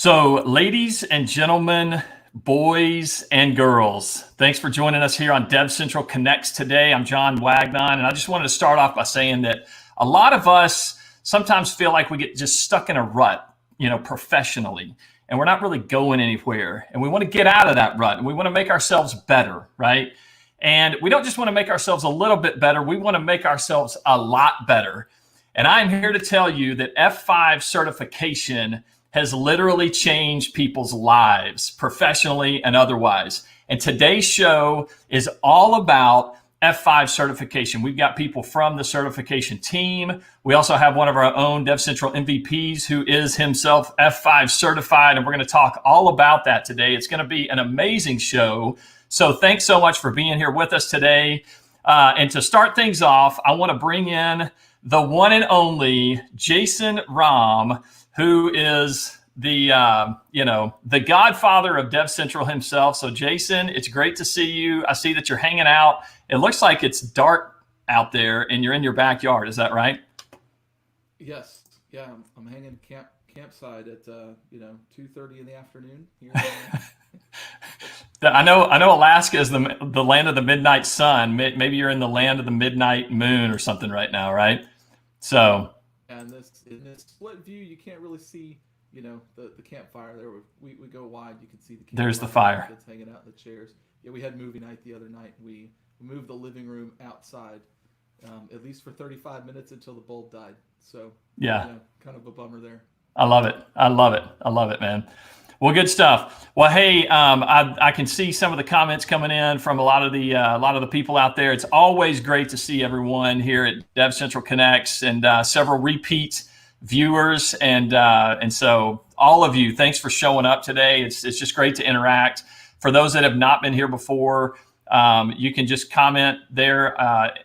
So, ladies and gentlemen, boys and girls, thanks for joining us here on DevCentral Connects today. I'm John Wagnon, and I just wanted to start off by saying that a lot of us sometimes feel like we get just stuck in a rut, professionally, and we're not really going anywhere. And we want to get out of that rut, and we want to make ourselves better, right? And we don't just want to make ourselves a little bit better, we want to make ourselves a lot better. And I'm here to tell you that F5 certification has literally changed people's lives, professionally and otherwise. And today's show is all about F5 certification. We've got people from the certification team. We also have one of our own DevCentral MVPs who is himself F5 certified, and we're going to talk all about that today. It's going to be an amazing show. So thanks so much for being here with us today. And to start things off, I want to bring in the one and only Jason Rahm, who is the godfather of DevCentral himself. So Jason, it's great to see you. I see that you're hanging out. It looks like it's dark out there and you're in your backyard. Is that right? Yes. Yeah. I'm hanging campside at 2:30 in the afternoon here. I know Alaska is the land of the midnight sun. Maybe you're in the land of the midnight moon or something right now, right? So. And in this split view, you can't really see, the campfire there. We go wide, you can see the campfire. There's the fire. Kids hanging out in the chairs. Yeah, we had movie night the other night. We moved the living room outside, at least for 35 minutes until the bulb died. So yeah, kind of a bummer there. I love it, man. Well, good stuff. Well, hey, I can see some of the comments coming in from a lot of the people out there. It's always great to see everyone here at DevCentral Connects and several repeat viewers, and so all of you, thanks for showing up today. It's just great to interact. For those that have not been here before, you can just comment there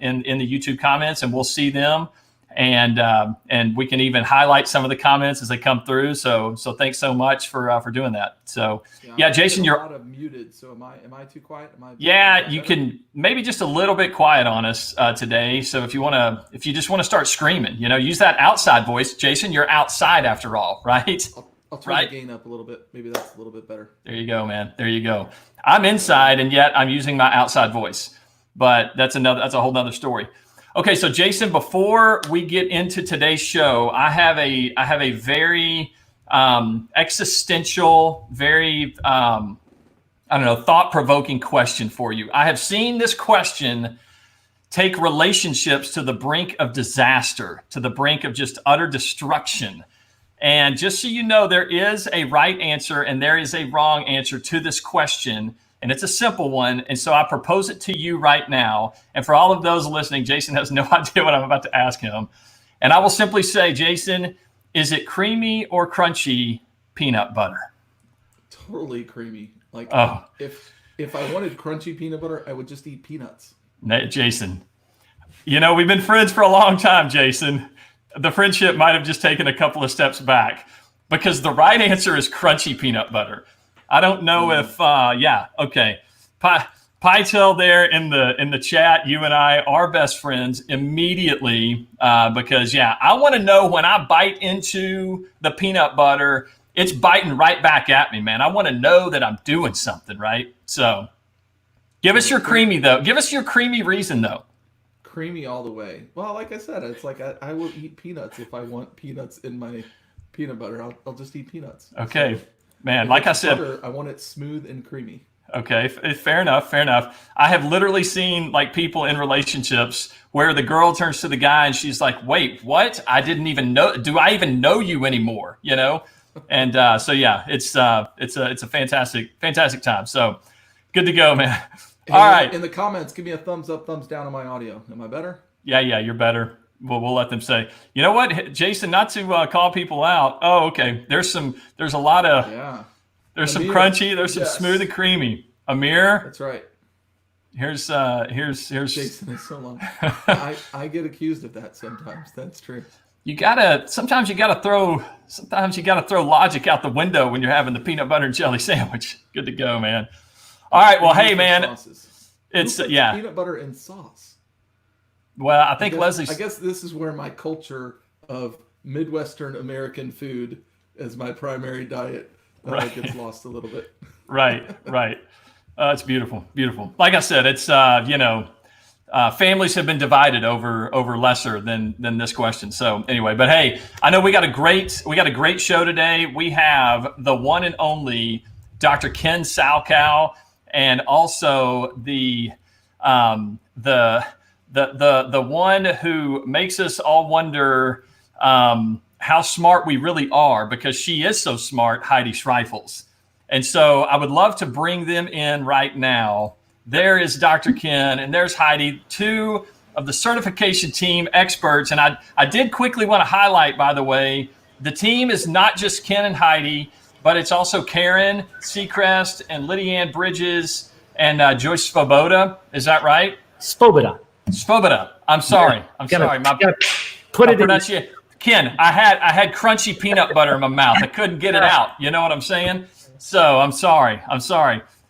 in the YouTube comments, and we'll see them. And we can even highlight some of the comments as they come through. So thanks so much for doing that. So yeah, Jason, you're a lot of muted. So am I too quiet? Yeah, you can maybe just a little bit quiet on us today. So if you just want to start screaming, use that outside voice. Jason, you're outside after all, right? I'll turn the gain up a little bit. Maybe that's a little bit better. There you go, man. There you go. I'm inside, and yet I'm using my outside voice. But that's a whole nother story. Okay, so Jason, before we get into today's show, I have a very existential, very thought-provoking question for you. I have seen this question take relationships to the brink of disaster, to the brink of just utter destruction. And just so you know, there is a right answer and there is a wrong answer to this question. And it's a simple one. And so I propose it to you right now. And for all of those listening, Jason has no idea what I'm about to ask him. And I will simply say, Jason, is it creamy or crunchy peanut butter? Totally creamy. Like, if I wanted crunchy peanut butter, I would just eat peanuts. Jason, we've been friends for a long time, Jason. The friendship might have just taken a couple of steps back because the right answer is crunchy peanut butter. I don't know if, okay. Pytel there in the chat, you and I are best friends immediately because, I want to know when I bite into the peanut butter, it's biting right back at me, man. I want to know that I'm doing something, right? So give us your creamy, though. Give us your creamy reason, though. Creamy all the way. Well, like I said, it's like I will eat peanuts if I want peanuts in my peanut butter. I'll just eat peanuts. Okay. So, man, like I said, butter, I want it smooth and creamy. Okay, fair enough. I have literally seen like people in relationships where the girl turns to the guy and she's like, "Wait, what? I didn't even know. Do I even know you anymore?" And so yeah, it's a fantastic time. So good to go, man. All right. In the comments, give me a thumbs up, thumbs down on my audio. Am I better? Yeah, you're better. We'll let them say. You know what, Jason? Not to call people out. Oh, okay. There's a lot of There's Amir, some crunchy. There's some smooth and creamy. Amir. That's right. Here's Jason is so long. I get accused of that sometimes. That's true. Sometimes you gotta throw logic out the window when you're having the peanut butter and jelly sandwich. Good to go, man. All right. Well, hey, man. It's peanut butter and sauce. Well, I think I guess this is where my culture of Midwestern American food as my primary diet Right. Gets lost a little bit. Right. It's beautiful, beautiful. Like I said, it's families have been divided over lesser than this question. So anyway, but hey, I know we got a great show today. We have the one and only Dr. Ken Salkow, and also the one who makes us all wonder how smart we really are, because she is so smart, Heidi Schreifels. And so I would love to bring them in right now. There is Dr. Ken, and there's Heidi, two of the certification team experts. And I did quickly want to highlight, by the way, the team is not just Ken and Heidi, but it's also Karen Seacrest and Lydia Ann Bridges and Joyce Svoboda. Is that right? Svoboda. I'm sorry. I'm sorry. My pronunciation. Ken, I had crunchy peanut butter in my mouth. I couldn't get it out. You know what I'm saying? So I'm sorry.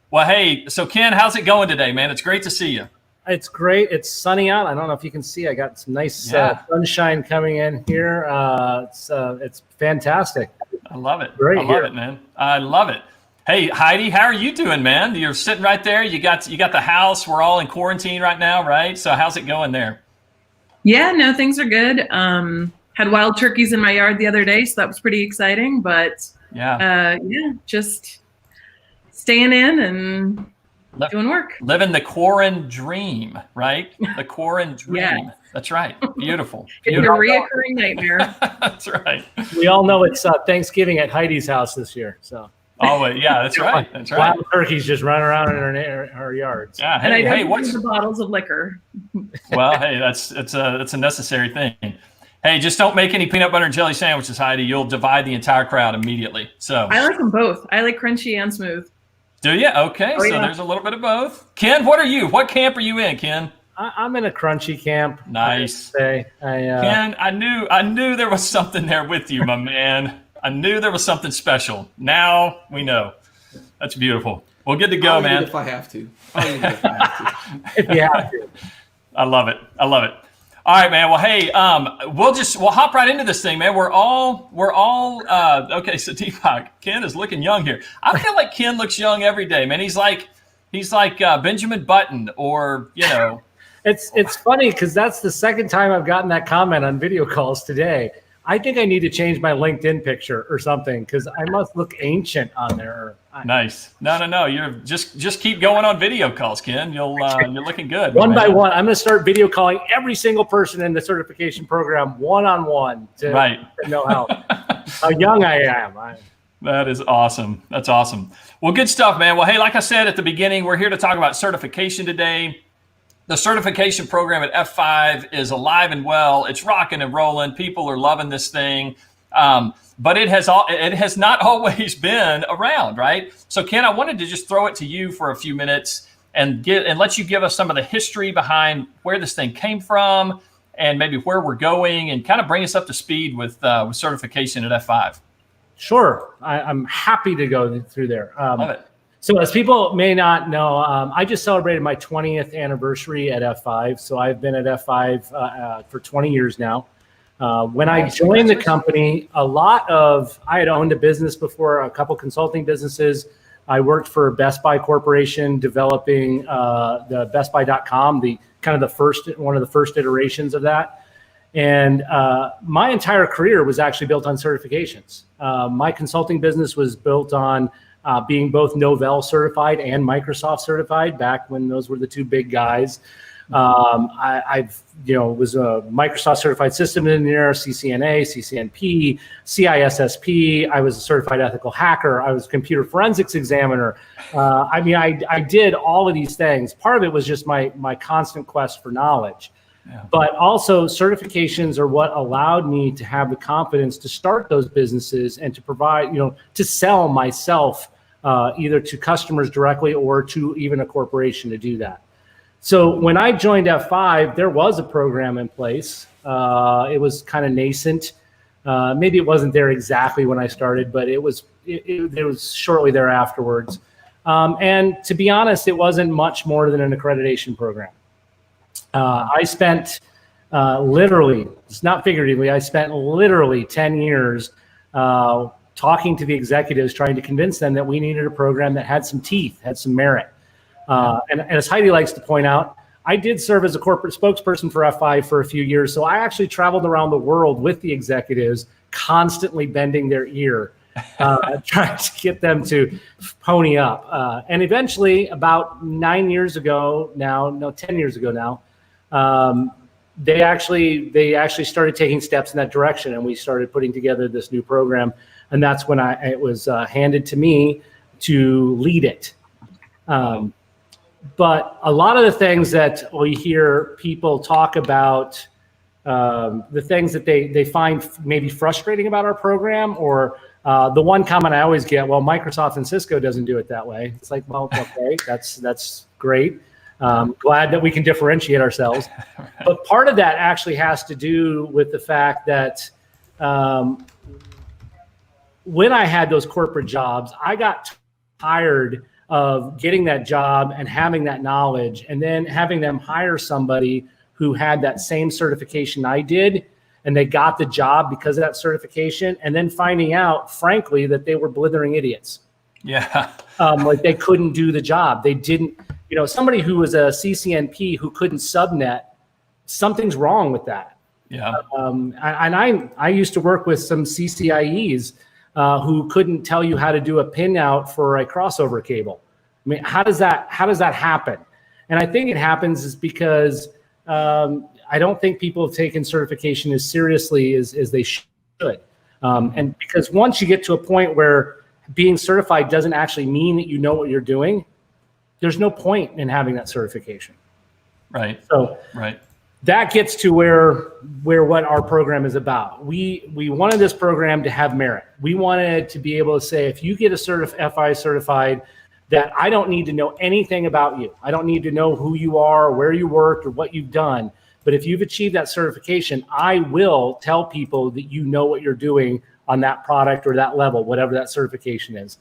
Well, hey, so Ken, how's it going today, man? It's great to see you. It's great. It's sunny out. I don't know if you can see. I got some nice sunshine coming in here. It's fantastic. I love it. Great. I love it, man. I love it. Hey, Heidi, how are you doing, man? You're sitting right there. You got the house. We're all in quarantine right now, right? So how's it going there? Yeah, no, things are good. Had wild turkeys in my yard the other day, so that was pretty exciting. But just staying in and doing work. Living the Quarren dream, right? The Quarren dream. Yeah. That's right. Beautiful. It's a reoccurring nightmare. That's right. We all know it's Thanksgiving at Heidi's house this year. So. Oh, yeah, that's right. That's right. Wild turkeys just running around in our yards. Yeah. Hey, and what's the bottles of liquor? Well, hey, that's a necessary thing. Hey, just don't make any peanut butter and jelly sandwiches, Heidi. You'll divide the entire crowd immediately. So I like them both. I like crunchy and smooth. Do you? Okay, so there's a little bit of both. Ken, what are you? What camp are you in, Ken? I'm in a crunchy camp. Nice. Ken, I knew there was something there with you, my man. I knew there was something special. Now we know. That's beautiful. Well, good to go, man. If I have to. If you have to. I love it. All right, man. Well, hey, we'll hop right into this thing, man. We're all okay. So Deepak, Ken is looking young here. I feel like Ken looks young every day, man. He's like Benjamin Button, or It's funny because that's the second time I've gotten that comment on video calls today. I think I need to change my LinkedIn picture or something because I must look ancient on there. Nice. No. You're just keep going on video calls, Ken. You're looking good. One by one, I'm going to start video calling every single person in the certification program one-on-one to know how young I am. That is awesome. That's awesome. Well, good stuff, man. Well, hey, like I said at the beginning, we're here to talk about certification today. The certification program at F5 is alive and well. It's rocking and rolling. People are loving this thing. But it has not always been around, right? So, Ken, I wanted to just throw it to you for a few minutes and let you give us some of the history behind where this thing came from and maybe where we're going, and kind of bring us up to speed with certification at F5. Sure. I'm happy to go through there. Love it. So as people may not know, I just celebrated my 20th anniversary at F5. So I've been at F5 for 20 years now. When I joined the company, I had owned a business before, a couple consulting businesses. I worked for Best Buy Corporation, developing the BestBuy.com, one of the first iterations of that. And my entire career was actually built on certifications. My consulting business was built on being both Novell certified and Microsoft certified back when those were the two big guys. I was a Microsoft certified system engineer, CCNA, CCNP, CISSP. I was a certified ethical hacker. I was a computer forensics examiner. I did all of these things. Part of it was just my constant quest for knowledge. Yeah. But also certifications are what allowed me to have the confidence to start those businesses and to provide, to sell myself either to customers directly or to even a corporation to do that. So when I joined F5, there was a program in place. It was kind of nascent. Maybe it wasn't there exactly when I started, but it was shortly there afterwards. And to be honest, it wasn't much more than an accreditation program. I spent literally, it's not figuratively, I spent literally 10 years talking to the executives, trying to convince them that we needed a program that had some teeth, had some merit. And as Heidi likes to point out, I did serve as a corporate spokesperson for F5 for a few years. So I actually traveled around the world with the executives, constantly bending their ear, trying to get them to pony up. And eventually, about 10 years ago now, they actually started taking steps in that direction, and we started putting together this new program. And that's when it was handed to me to lead it. But a lot of the things that we hear people talk about, the things that they find maybe frustrating about our program, or the one comment I always get, well, Microsoft and Cisco doesn't do it that way. It's like, well, okay, that's great. Glad that we can differentiate ourselves. Right. But part of that actually has to do with the fact that when I had those corporate jobs, I got tired of getting that job and having that knowledge, and then having them hire somebody who had that same certification I did, and they got the job because of that certification, and then finding out, frankly, that they were blithering idiots. Yeah. Like they couldn't do the job. They didn't, somebody who was a CCNP who couldn't subnet, something's wrong with that. Yeah. And I used to work with some CCIEs who couldn't tell you how to do a pin out for a crossover cable. I mean, how does that happen? And I think it happens is because I don't think people have taken certification as seriously as they should. And because once you get to a point where being certified doesn't actually mean that you know what you're doing, there's no point in having that certification. Right. So right. That gets to where what our program is about. We wanted this program to have merit. We wanted to be able to say, if you get a FI certified, that I don't need to know anything about you. I don't need to know who you are, where you worked, or what you've done. But if you've achieved that certification, I will tell people that you know what you're doing on that product or that level, whatever that certification is.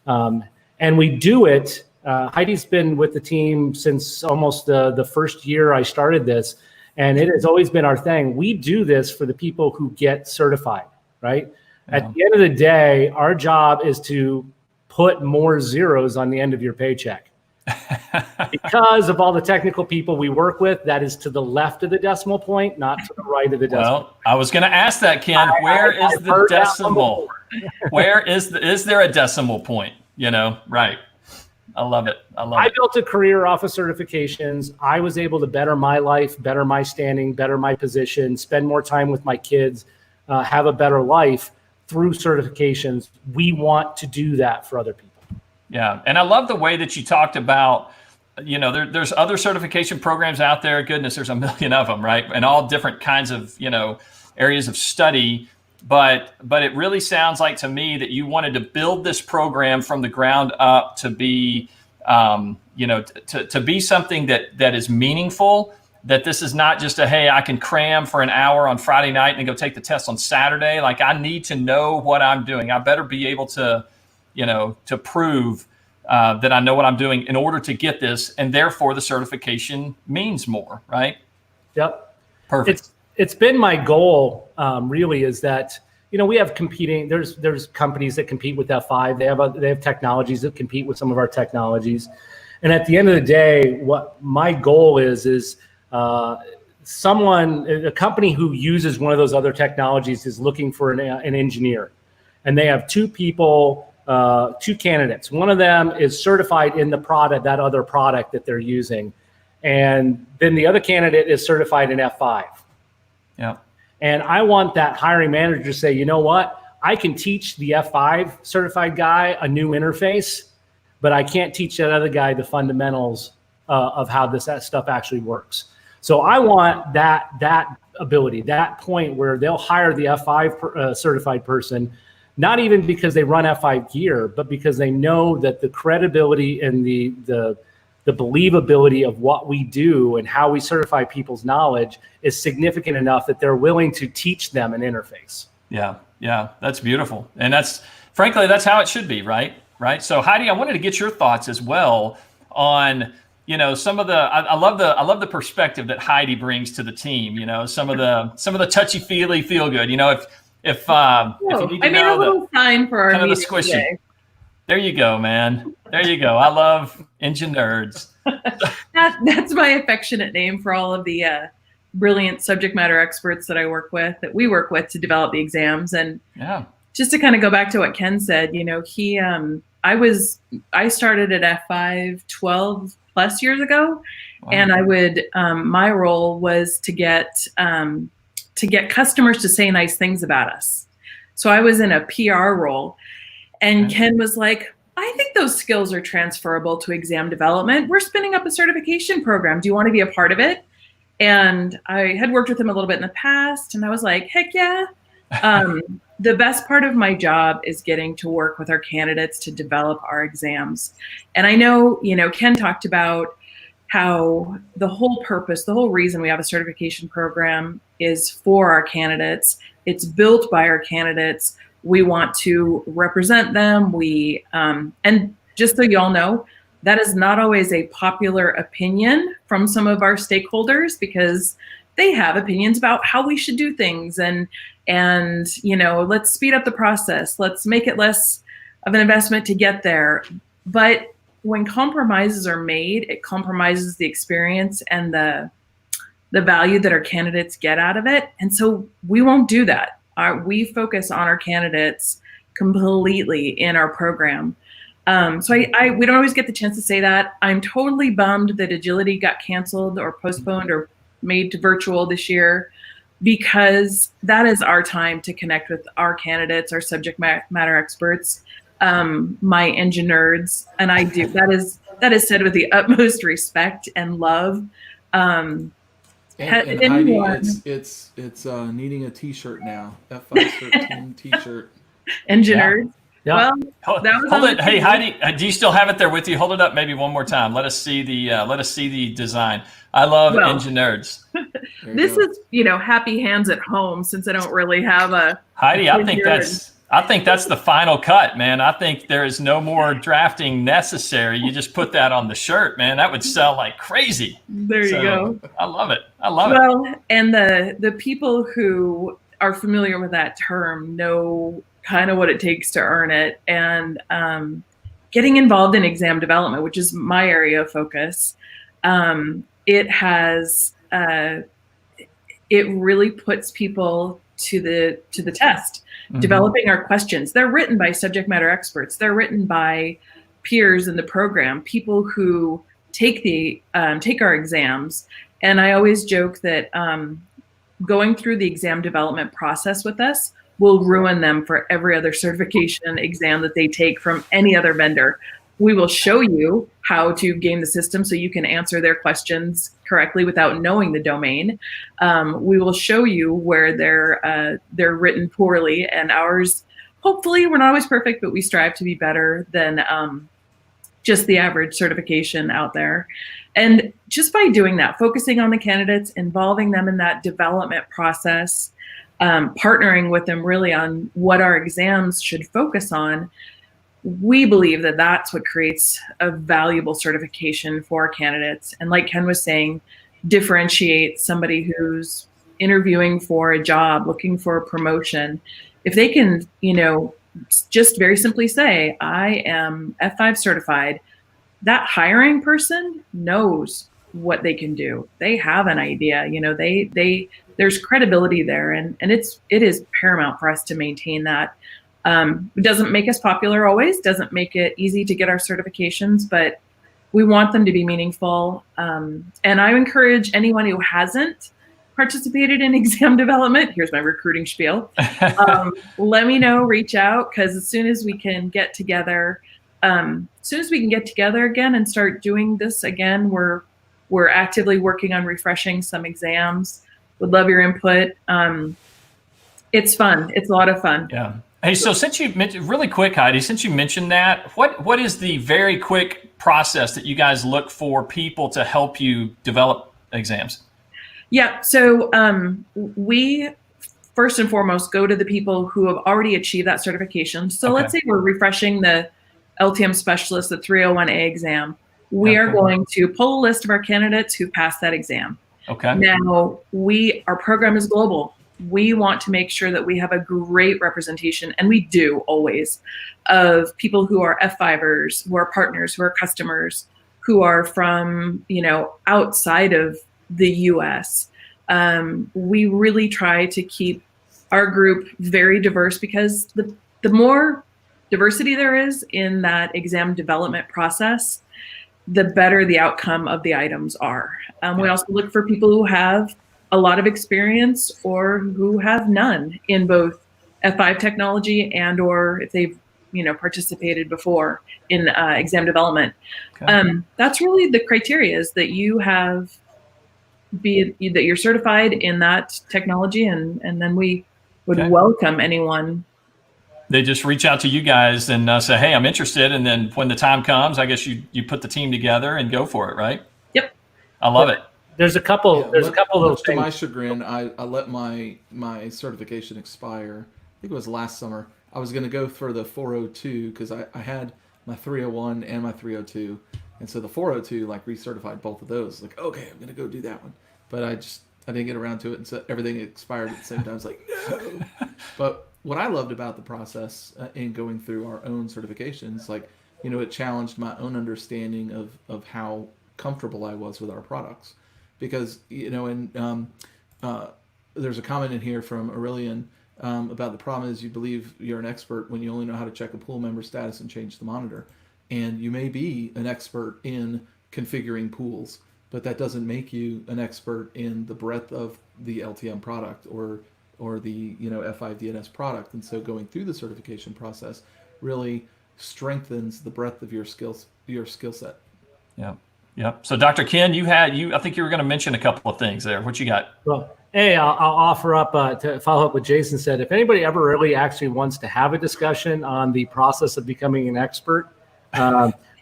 And we do it. Heidi's been with the team since almost the first year I started this. And it has always been our thing. We do this for the people who get certified, right? Yeah. At the end of the day, our job is to put more zeros on the end of your paycheck. Because of all the technical people we work with, that is to the left of the decimal point, not to the right of the decimal. Well, I was going to ask that, Ken. Where is the decimal? Where is there a decimal point? Right. I love it. I built a career off of certifications. I was able to better my life, better my standing, better my position, spend more time with my kids, have a better life through certifications. We want to do that for other people. Yeah. And I love the way that you talked about, there's other certification programs out there. Goodness, there's a million of them, right? And all different kinds of, areas of study. But it really sounds like to me that you wanted to build this program from the ground up to be, to be something that is meaningful, that this is not just hey, I can cram for an hour on Friday night and then go take the test on Saturday. Like, I need to know what I'm doing. I better be able to, to prove that I know what I'm doing in order to get this. And therefore the certification means more, right? Yep. Perfect. It's been my goal, really, is that, we have competing, there's companies that compete with F5. They have technologies that compete with some of our technologies. And at the end of the day, what my goal is a company who uses one of those other technologies is looking for an engineer. And they have two candidates. One of them is certified in the product, that other product that they're using. And then the other candidate is certified in F5. Yeah. And I want that hiring manager to say, you know what? I can teach the F5 certified guy a new interface, but I can't teach that other guy the fundamentals of how that stuff actually works. So I want that ability, that point where they'll hire the F5 certified person, not even because they run F5 gear, but because they know that the credibility and the believability of what we do and how we certify people's knowledge is significant enough that they're willing to teach them an interface. Yeah. Yeah. That's beautiful. And frankly, that's how it should be, right? Right. So Heidi, I wanted to get your thoughts as well on, some of I love the perspective that Heidi brings to the team, some of the touchy feely feel good, if you need to I made a little sign for our kind of the meeting squishy. today. There you go, man. There you go. I love engine nerds. That's my affectionate name for all of the brilliant subject matter experts that we work with to develop the exams. And just to kind of go back to what Ken said, I started at F5 12 plus years ago. Wow. And my role was to get customers to say nice things about us. So I was in a PR role, and Ken was like, I think those skills are transferable to exam development. We're spinning up a certification program. Do you want to be a part of it? And I had worked with him a little bit in the past, and I was like, heck yeah. The best part of my job is getting to work with our candidates to develop our exams. And I know, Ken talked about how the whole reason we have a certification program is for our candidates. It's built by our candidates. We want to represent them. And just so y'all know, that is not always a popular opinion from some of our stakeholders, because they have opinions about how we should do things. And let's speed up the process. Let's make it less of an investment to get there. But when compromises are made, it compromises the experience and the value that our candidates get out of it. And so we won't do that. We focus on our candidates completely in our program. So we don't always get the chance to say that. I'm totally bummed that Agility got canceled or postponed or made to virtual this year, because that is our time to connect with our candidates, our subject matter experts, my engine nerds, and I do. That is said with the utmost respect and love. And Heidi, it's needing a T-shirt now. F513 T-shirt. Engine nerds. Yeah. Well, hold it. Hey, Heidi, do you still have it there with you? Hold it up, maybe one more time. Let us see the design. I love engine nerds. This is happy hands at home, since I don't really have a Heidi. I think that's the final cut, man. I think there is no more drafting necessary. You just put that on the shirt, man. That would sell like crazy. There you go. I love it. Well, and the people who are familiar with that term know kind of what it takes to earn it. And getting involved in exam development, which is my area of focus, it really puts people to the test. Mm-hmm. Developing our questions. They're written by subject matter experts. They're written by peers in the program, people who take our exams. And I always joke that going through the exam development process with us will ruin them for every other certification exam that they take from any other vendor. We will show you how to game the system so you can answer their questions correctly without knowing the domain. We will show you where they're written poorly, and ours, hopefully, we're not always perfect, but we strive to be better than just the average certification out there. And just by doing that, focusing on the candidates, involving them in that development process, partnering with them really on what our exams should focus on, we believe that that's what creates a valuable certification for our candidates. And like Ken was saying, differentiate somebody who's interviewing for a job, looking for a promotion. If they can, just very simply say, I am F5 certified, that hiring person knows what they can do. They have an idea, there's credibility there, and it is paramount for us to maintain that. It doesn't make us popular always, doesn't make it easy to get our certifications, but we want them to be meaningful. And I encourage anyone who hasn't participated in exam development, here's my recruiting spiel, let me know, reach out, because as soon as we can get together again and start doing this again, we're actively working on refreshing some exams. Would love your input. It's fun. It's a lot of fun. Yeah. Hey, so since you mentioned, really quick, Heidi, since you mentioned that, what is the very quick process that you guys look for people to help you develop exams? Yeah, so we first and foremost go to the people who have already achieved that certification. So let's say we're refreshing the LTM specialist, the 301A exam. We are going to pull a list of our candidates who passed that exam. Okay. Now, our program is global. we want to make sure that we have a great representation, and we do always, of people who are F5ers, who are partners, who are customers, who are from, outside of the US. We really try to keep our group very diverse, because the more diversity there is in that exam development process, the better the outcome of the items are. We also look for people who have a lot of experience or who have none in both F5 technology and or if they've participated before in exam development. Okay. That's really the criteria, is that you have that you're certified in that technology, and then we would welcome anyone. They just reach out to you guys and say, hey, I'm interested. And then when the time comes, I guess you put the team together and go for it, right? Yep. I love it. There's a couple little things. To my chagrin, I let my certification expire. I think it was last summer. I was going to go for the 402 because I had my 301 and my 302. And so the 402 recertified both of those. Okay, I'm going to go do that one. But I didn't get around to it, and so everything expired at the same time. I was like, no. But what I loved about the process in going through our own certifications, it challenged my own understanding of how comfortable I was with our products. Because, there's a comment in here from Aurelian about the problem is you believe you're an expert when you only know how to check a pool member status and change the monitor. And you may be an expert in configuring pools, but that doesn't make you an expert in the breadth of the LTM product or the F5 DNS product. And so going through the certification process really strengthens the breadth of your skill set. Yeah. Yep. So Dr. Ken, I think you were going to mention a couple of things there. What you got? Well, hey, I'll offer up to follow up what Jason said. If anybody ever really actually wants to have a discussion on the process of becoming an expert,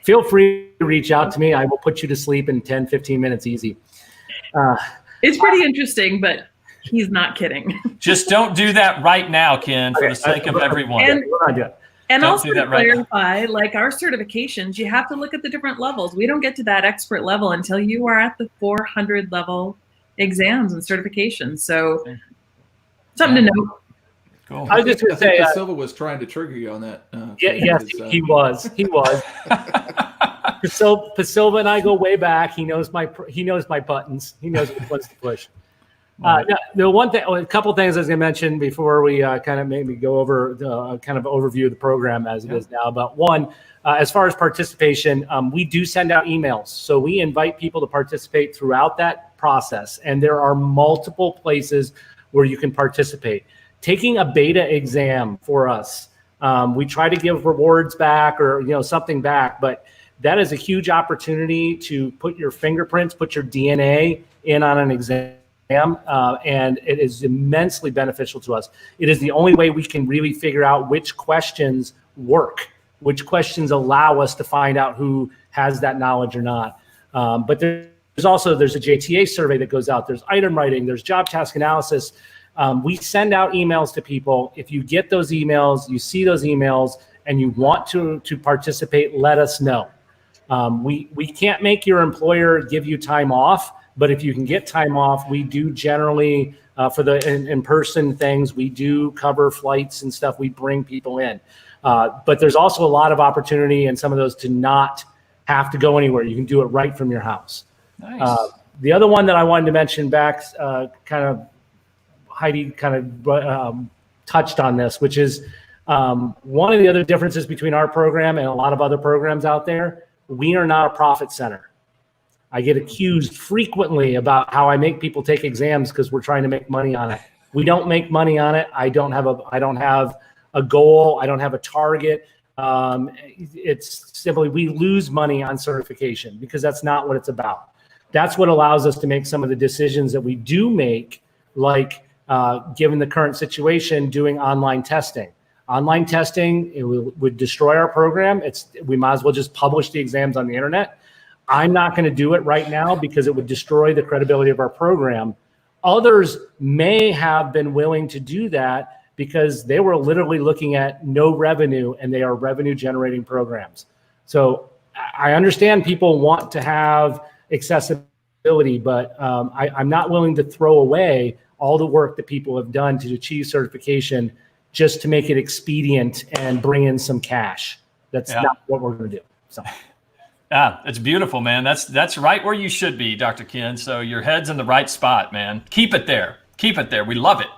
feel free to reach out to me. I will put you to sleep in 10, 15 minutes easy. It's pretty interesting, but he's not kidding. Just don't do that right now, Ken, for the sake of everyone. And also to clarify, our certifications, you have to look at the different levels. We don't get to that expert level until you are at the 400 level exams and certifications. So something to note. Cool. I was just going to say, Silva was trying to trigger you on that. Yes, he was. Silva and I go way back. He knows my buttons. He knows which ones to push. A couple things I was going to mention before we kind of maybe go over the kind of overview of the program as it is now. But one, as far as participation, we do send out emails. So we invite people to participate throughout that process. And there are multiple places where you can participate. Taking a beta exam for us, we try to give rewards back or something back, but that is a huge opportunity to put your fingerprints, put your DNA in on an exam. And it is immensely beneficial to us. It is the only way we can really figure out which questions work, which questions allow us to find out who has that knowledge or not. But there's a JTA survey that goes out. There's item writing. There's job task analysis. We send out emails to people. If you get those emails, you see those emails, and you want to participate, let us know. We can't make your employer give you time off. But if you can get time off, we do generally, for the in-person things, we do cover flights and stuff. We bring people in. But there's also a lot of opportunity in some of those to not have to go anywhere. You can do it right from your house. Nice. The other one that I wanted to mention back, Heidi touched on this, which is one of the other differences between our program and a lot of other programs out there. We are not a profit center. I get accused frequently about how I make people take exams because we're trying to make money on it. We don't make money on it. I don't have a goal. I don't have a target. It's simply we lose money on certification because that's not what it's about. That's what allows us to make some of the decisions that we do make, like given the current situation, doing online testing. Online testing, it would destroy our program. We might as well just publish the exams on the internet. I'm not going to do it right now because it would destroy the credibility of our program. Others may have been willing to do that because they were literally looking at no revenue and they are revenue generating programs. So I understand people want to have accessibility, but I'm not willing to throw away all the work that people have done to achieve certification just to make it expedient and bring in some cash. That's not what we're going to do. So. Yeah, it's beautiful, man. That's right where you should be, Dr. Ken. So your head's in the right spot, man. Keep it there. Keep it there. We love it.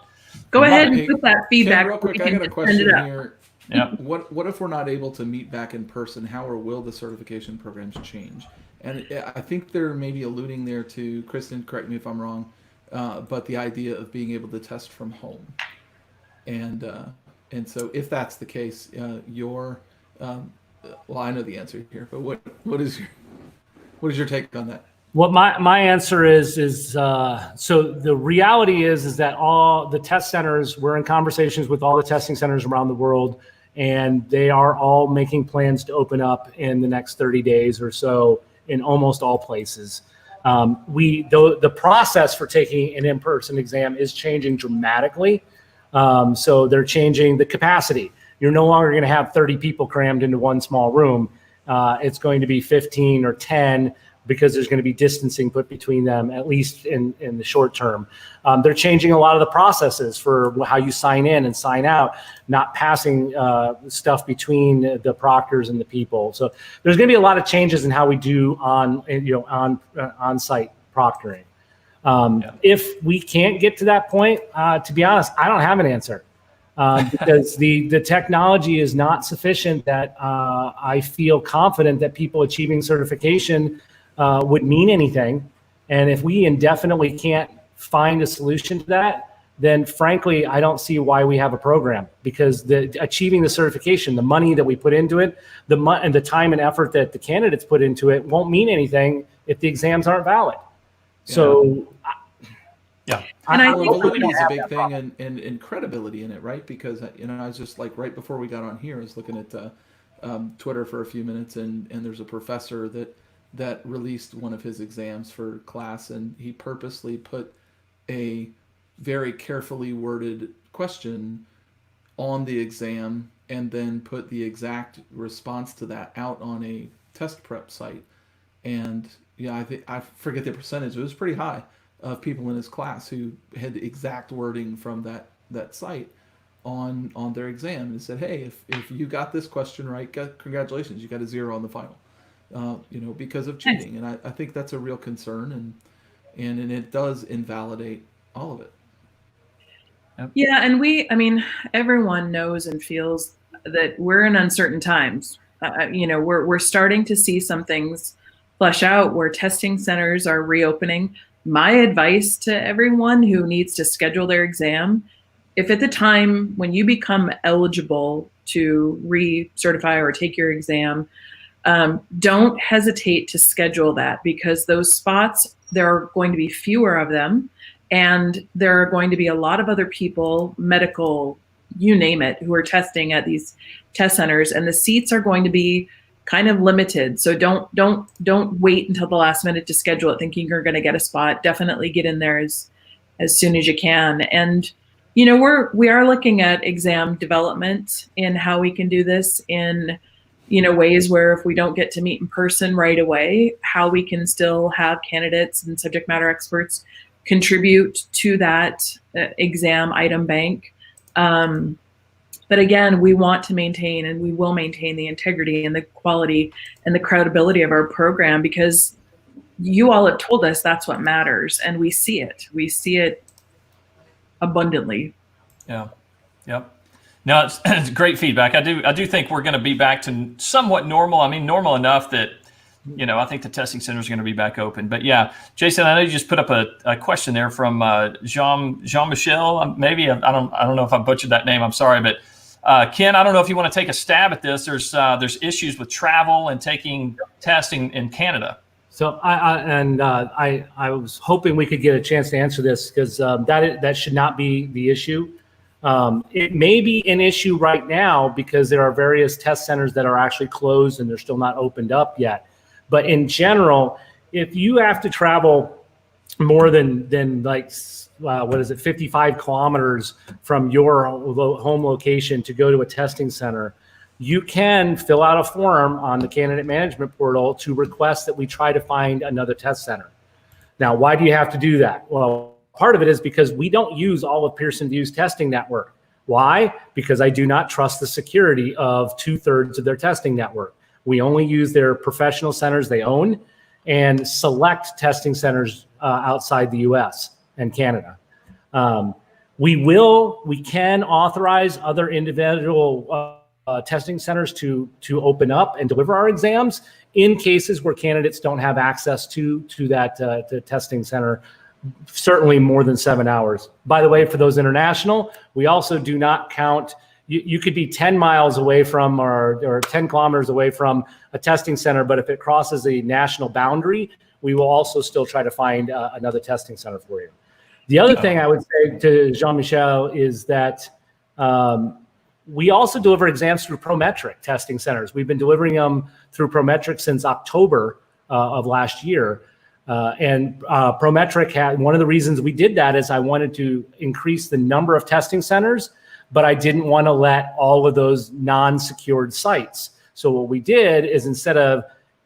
Go ahead and put that feedback. Ken, real quick, I got a question here. Yeah. What if we're not able to meet back in person? How or will the certification programs change? And I think they're maybe alluding there to, Kristen, correct me if I'm wrong, but the idea of being able to test from home. And so if that's the case, well, I know the answer here, but what is your take on that? What my answer is so the reality is that all the test centers, we're in conversations with all the testing centers around the world, and they are all making plans to open up in the next 30 days or so in almost all places. The process for taking an in-person exam is changing dramatically. So they're changing the capacity. You're no longer going to have 30 people crammed into one small room. It's going to be 15 or 10 because there's going to be distancing put between them, at least in the short term. They're changing a lot of the processes for how you sign in and sign out, not passing stuff between the proctors and the people. So there's going to be a lot of changes in how we do on-site proctoring. If we can't get to that point, to be honest, I don't have an answer. Because the technology is not sufficient that I feel confident that people achieving certification would mean anything. And if we indefinitely can't find a solution to that, then frankly, I don't see why we have a program, because achieving the certification, the money that we put into it, and the time and effort that the candidates put into it won't mean anything if the exams aren't valid. Yeah. So And validity is a big thing, and credibility in it, right? Because I was just like, right before we got on here, I was looking at Twitter for a few minutes, and there's a professor that released one of his exams for class, and he purposely put a very carefully worded question on the exam, and then put the exact response to that out on a test prep site. And I forget the percentage; it was pretty high, of people in his class who had exact wording from that site on their exam, and said, hey, if you got this question right, congratulations, you got a 0 on the final, because of cheating. And I think that's a real concern, and it does invalidate all of it. Yeah, and everyone knows and feels that we're in uncertain times. We're starting to see some things flesh out where testing centers are reopening. My advice to everyone who needs to schedule their exam, if at the time when you become eligible to recertify or take your exam, don't hesitate to schedule that, because those spots, there are going to be fewer of them, and there are going to be a lot of other people, medical, you name it, who are testing at these test centers, and the seats are going to be kind of limited. So don't wait until the last minute to schedule it thinking you're going to get a spot. Definitely get in there as soon as you can. And we are looking at exam development in how we can do this in ways where if we don't get to meet in person right away, how we can still have candidates and subject matter experts contribute to that exam item bank. But again, we want to maintain, and we will maintain, the integrity and the quality and the credibility of our program, because you all have told us that's what matters, and we see it. We see it abundantly. Yeah. Yep. No, it's great feedback. I do think we're going to be back to somewhat normal. I mean, normal enough that, I think the testing center is going to be back open. But yeah, Jason, I know you just put up a question there from Jean-Michel. Maybe I don't know if I butchered that name. I'm sorry, but Ken, I don't know if you want to take a stab at this. There's issues with travel and taking testing in Canada. So I was hoping we could get a chance to answer this, because that should not be the issue. It may be an issue right now because there are various test centers that are actually closed and they're still not opened up yet. But in general, if you have to travel more than like 55 kilometers from your home location to go to a testing center, you can fill out a form on the candidate management portal to request that we try to find another test center. Now, why do you have to do that? Well, part of it is because we don't use all of Pearson VUE's testing network. Why? Because I do not trust the security of 2/3 of their testing network. We only use their professional centers they own and select testing centers outside the US and Canada. We can authorize other individual testing centers to open up and deliver our exams in cases where candidates don't have access to that the testing center, certainly more than 7 hours. By the way, for those international, we also do not count. You could be 10 miles away from or 10 kilometers away from a testing center, but if it crosses a national boundary, we will also still try to find another testing center for you. The other thing I would say to Jean-Michel is that we also deliver exams through Prometric testing centers. We've been delivering them through Prometric since October of last year. And Prometric had, one of the reasons we did that is I wanted to increase the number of testing centers, but I didn't want to let all of those non-secured sites. So what we did is instead of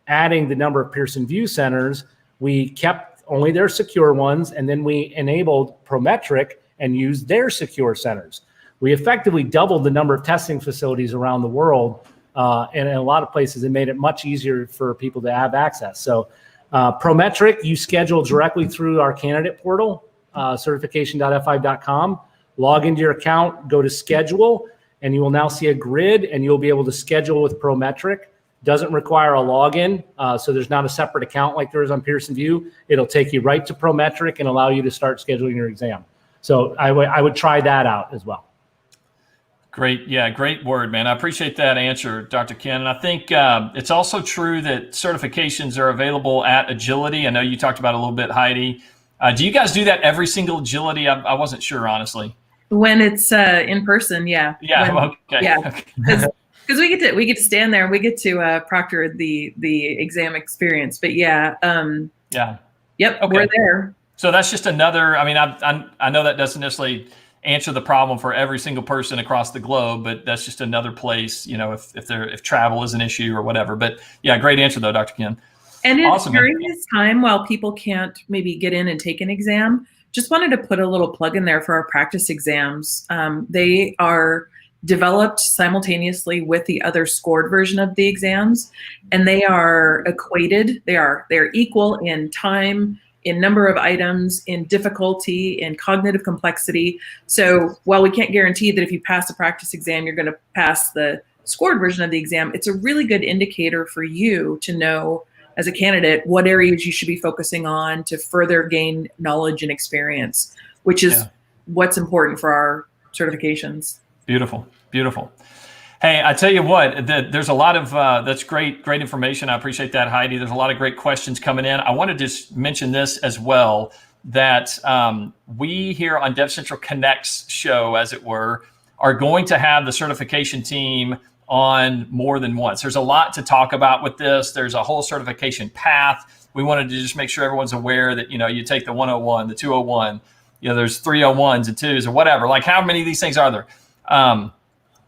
adding the number of Pearson VUE centers, we kept only their secure ones, and then we enabled Prometric and used their secure centers. We effectively doubled the number of testing facilities around the world, and in a lot of places, it made it much easier for people to have access. So Prometric, you schedule directly through our candidate portal, certification.f5.com. Log into your account, go to schedule, and you will now see a grid, and you'll be able to schedule with Prometric. Doesn't require a login, so there's not a separate account like there is on Pearson VUE. It'll take you right to Prometric and allow you to start scheduling your exam. So I would try that out as well. Great. Yeah, great word, man. I appreciate that answer, Dr. Ken. And I think it's also true that certifications are available at Agility. I know you talked about it a little bit, Heidi. Do you guys do that every single Agility? I wasn't sure, honestly. When it's in person, yeah. Yeah. Okay. Yeah. Because we get to stand there and we get to proctor the exam experience. But yeah. Yeah. Yep. Okay. We're there. So that's just another. I mean, I know that doesn't necessarily answer the problem for every single person across the globe, but that's just another place. You know, if travel is an issue or whatever. But yeah, great answer though, Dr. Ken. And awesome, during this time, while people can't maybe get in and take an exam, just wanted to put a little plug in there for our practice exams. They are developed simultaneously with the other scored version of the exams, and they are equated. They're equal in time, in number of items, in difficulty, in cognitive complexity. So while we can't guarantee that if you pass a practice exam, you're going to pass the scored version of the exam, it's a really good indicator for you to know as a candidate what areas you should be focusing on to further gain knowledge and experience, which is what's important for our certifications. Beautiful, beautiful. Hey, I tell you what, there's a lot of, that's great information. I appreciate that, Heidi. There's a lot of great questions coming in. I want to just mention this as well, that we here on DevCentral Connects show, as it were, are going to have the certification team on more than once. There's a lot to talk about with this. There's a whole certification path. We wanted to just make sure everyone's aware that, you know, you take the 101, the 201, you know, there's 301s and 2s or whatever. Like, how many of these things are there?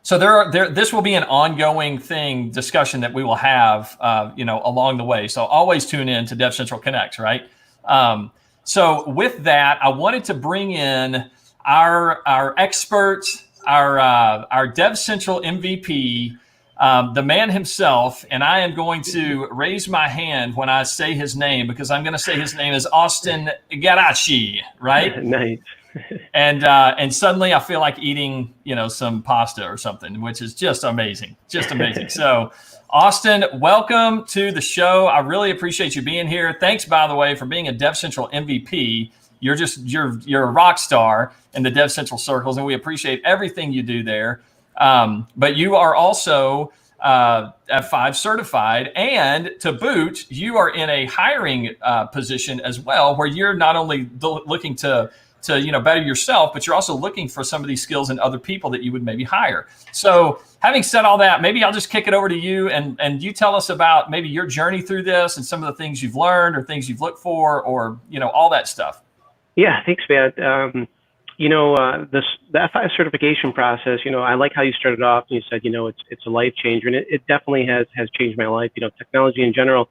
So this will be an ongoing discussion that we will have, you know, along the way. So always tune in to DevCentral Connects, right? So with that, I wanted to bring in our experts, our DevCentral MVP, the man himself, and I am going to raise my hand when I say his name, because I'm going to say his name is Austin Garachi, right? Nice. And suddenly I feel like eating, you know, some pasta or something, which is just amazing, just amazing. So, Austin, welcome to the show. I really appreciate you being here. Thanks, by the way, for being a DevCentral MVP. You're a rock star in the DevCentral circles, and we appreciate everything you do there. But you are also F5 certified, and to boot, you are in a hiring position as well, where you're not only looking to you know, better yourself, but you're also looking for some of these skills in other people that you would maybe hire. So having said all that, maybe I'll just kick it over to you, and you tell us about maybe your journey through this and some of the things you've learned or things you've looked for, or, you know, all that stuff. Yeah, thanks, man. You know, the F5 certification process, you know, I like how you started off and you said, you know, it's a life changer, and it definitely has changed my life, you know, technology in general.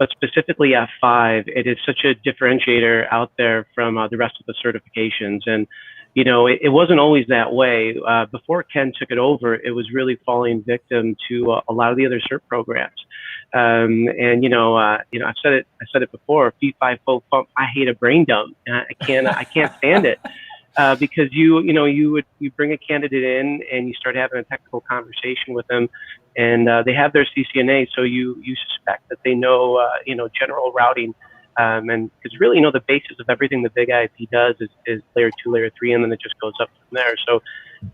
but specifically F5, it is such a differentiator out there from the rest of the certifications. And, you know, it wasn't always that way. Before Ken took it over, it was really falling victim to a lot of the other cert programs. And I said it before, fee fi fo fump, I hate a brain dump. I can't stand it. Because you bring a candidate in and you start having a technical conversation with them, and they have their CCNA, so you suspect that they know general routing, and because really the basis of everything the big IP does is layer 2, layer 3, and then it just goes up from there. So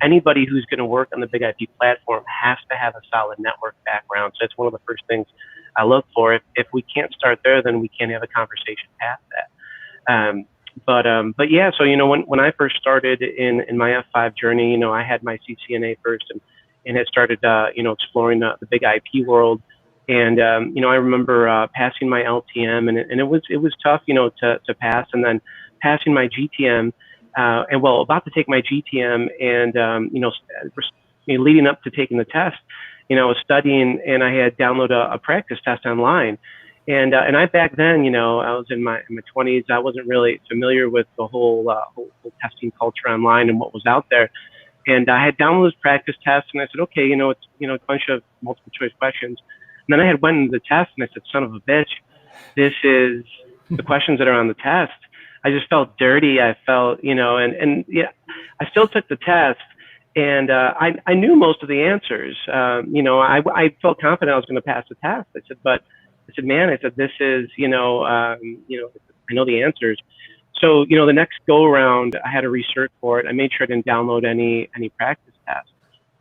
anybody who's going to work on the big IP platform has to have a solid network background. So that's one of the first things I look for. If we can't start there, then we can't have a conversation past that. But yeah, so when I first started in my F5 journey, I had my CCNA first and had started exploring the big IP world, and I remember passing my LTM, and it was tough to pass, and then passing my GTM, and about to take my GTM, and leading up to taking the test, I was studying, and I had downloaded a practice test online. And I back then, I was in my 20s. I wasn't really familiar with the whole testing culture online and what was out there. And I had downloaded this practice test, and I said, okay, it's a bunch of multiple choice questions. And then I had went into the test, and I said, son of a bitch, this is the questions that are on the test. I just felt dirty. I felt, and yeah, I still took the test, and I knew most of the answers. I felt confident I was going to pass the test. I said, man, this is, I know the answers. So, the next go around, I had to research for it. I made sure I didn't download any practice tests.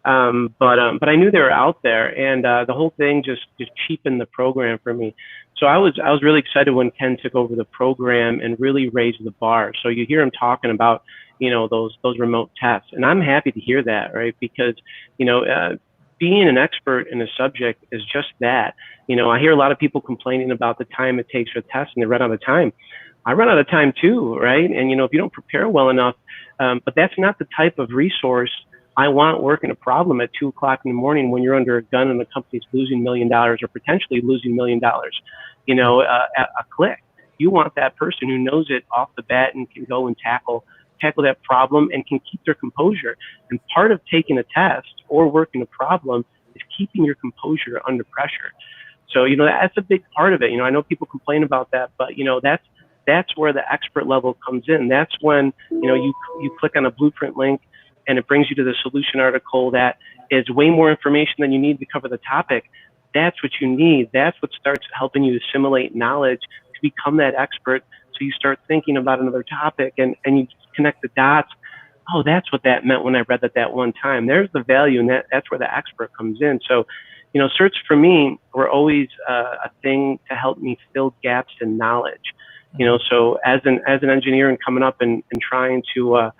But I knew they were out there, and the whole thing just cheapened the program for me. So I was really excited when Ken took over the program and really raised the bar. So you hear him talking about, those remote tests, and I'm happy to hear that, right? Because, being an expert in a subject is just that. I hear a lot of people complaining about the time it takes for tests and they run out of time. I run out of time too, right? And, if you don't prepare well enough, but that's not the type of resource I want working a problem at 2 o'clock in the morning when you're under a gun and the company's losing $1 million or potentially losing $1 million, at a click. You want that person who knows it off the bat and can go and tackle that problem and can keep their composure. And part of taking a test or working a problem is keeping your composure under pressure. So, that's a big part of it. I know people complain about that, but, that's where the expert level comes in. That's when, you click on a blueprint link and it brings you to the solution article that is way more information than you need to cover the topic. That's what you need. That's what starts helping you assimilate knowledge to become that expert. So you start thinking about another topic and you connect the dots. Oh, that's what that meant when I read that one time. There's the value, and that's where the expert comes in. So, certs for me were always a thing to help me fill gaps in knowledge. So as an engineer and coming up and trying to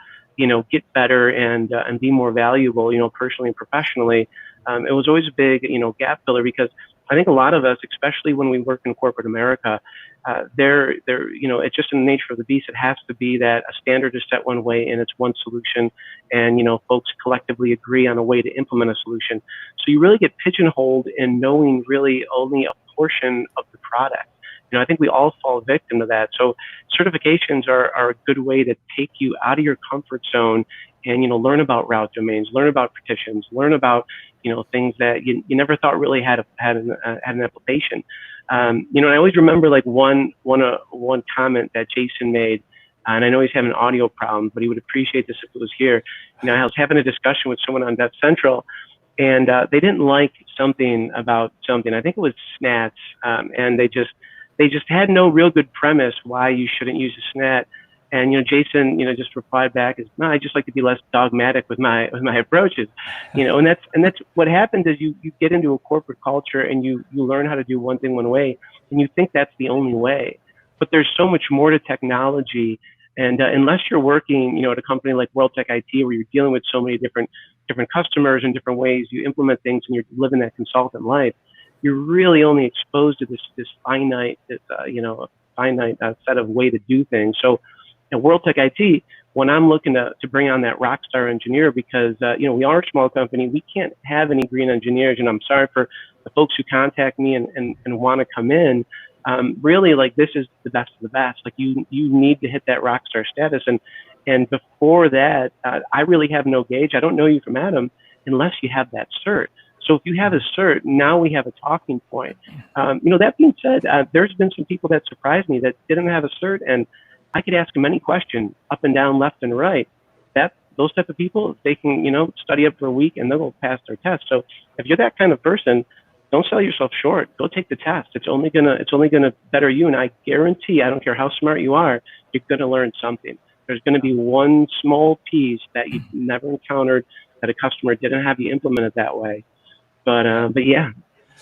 get better and be more valuable, personally and professionally, it was always a big gap filler, because I think a lot of us, especially when we work in corporate America, it's just in the nature of the beast. It has to be that a standard is set one way and it's one solution, and folks collectively agree on a way to implement a solution. So you really get pigeonholed in knowing really only a portion of the product. I think we all fall victim to that. So certifications are a good way to take you out of your comfort zone and learn about route domains, learn about partitions, learn about things that you never thought really had an application. I always remember one comment that Jason made, and I know he's having an audio problem, but he would appreciate this if it was here. I was having a discussion with someone on DevCentral, and they didn't like something about something. I think it was SNATs, and they just had no real good premise why you shouldn't use a SNAT. And Jason, just replied back is, no, I just like to be less dogmatic with my approaches, and that's what happens is you get into a corporate culture and you learn how to do one thing one way, and you think that's the only way. But there's so much more to technology, and unless you're working, at a company like WorldTech IT, where you're dealing with so many different customers and different ways you implement things, and you're living that consultant life, you're really only exposed to this finite set of way to do things. So at WorldTech IT, when I'm looking to bring on that rock star engineer, because we are a small company, we can't have any green engineers, and I'm sorry for the folks who contact me and want to come in, really, like, this is the best of the best. Like, you need to hit that rock star status. And before that, I really have no gauge. I don't know you from Adam unless you have that cert. So if you have a cert, now we have a talking point. That being said, there's been some people that surprised me that didn't have a cert, and I could ask them any question up and down, left and right. Those type of people, they can, study up for a week and they'll pass their test. So if you're that kind of person, don't sell yourself short. Go take the test. It's only gonna better you. And I guarantee, I don't care how smart you are, you're gonna learn something. There's gonna be one small piece that you've never encountered that a customer didn't have you implement it that way. But yeah,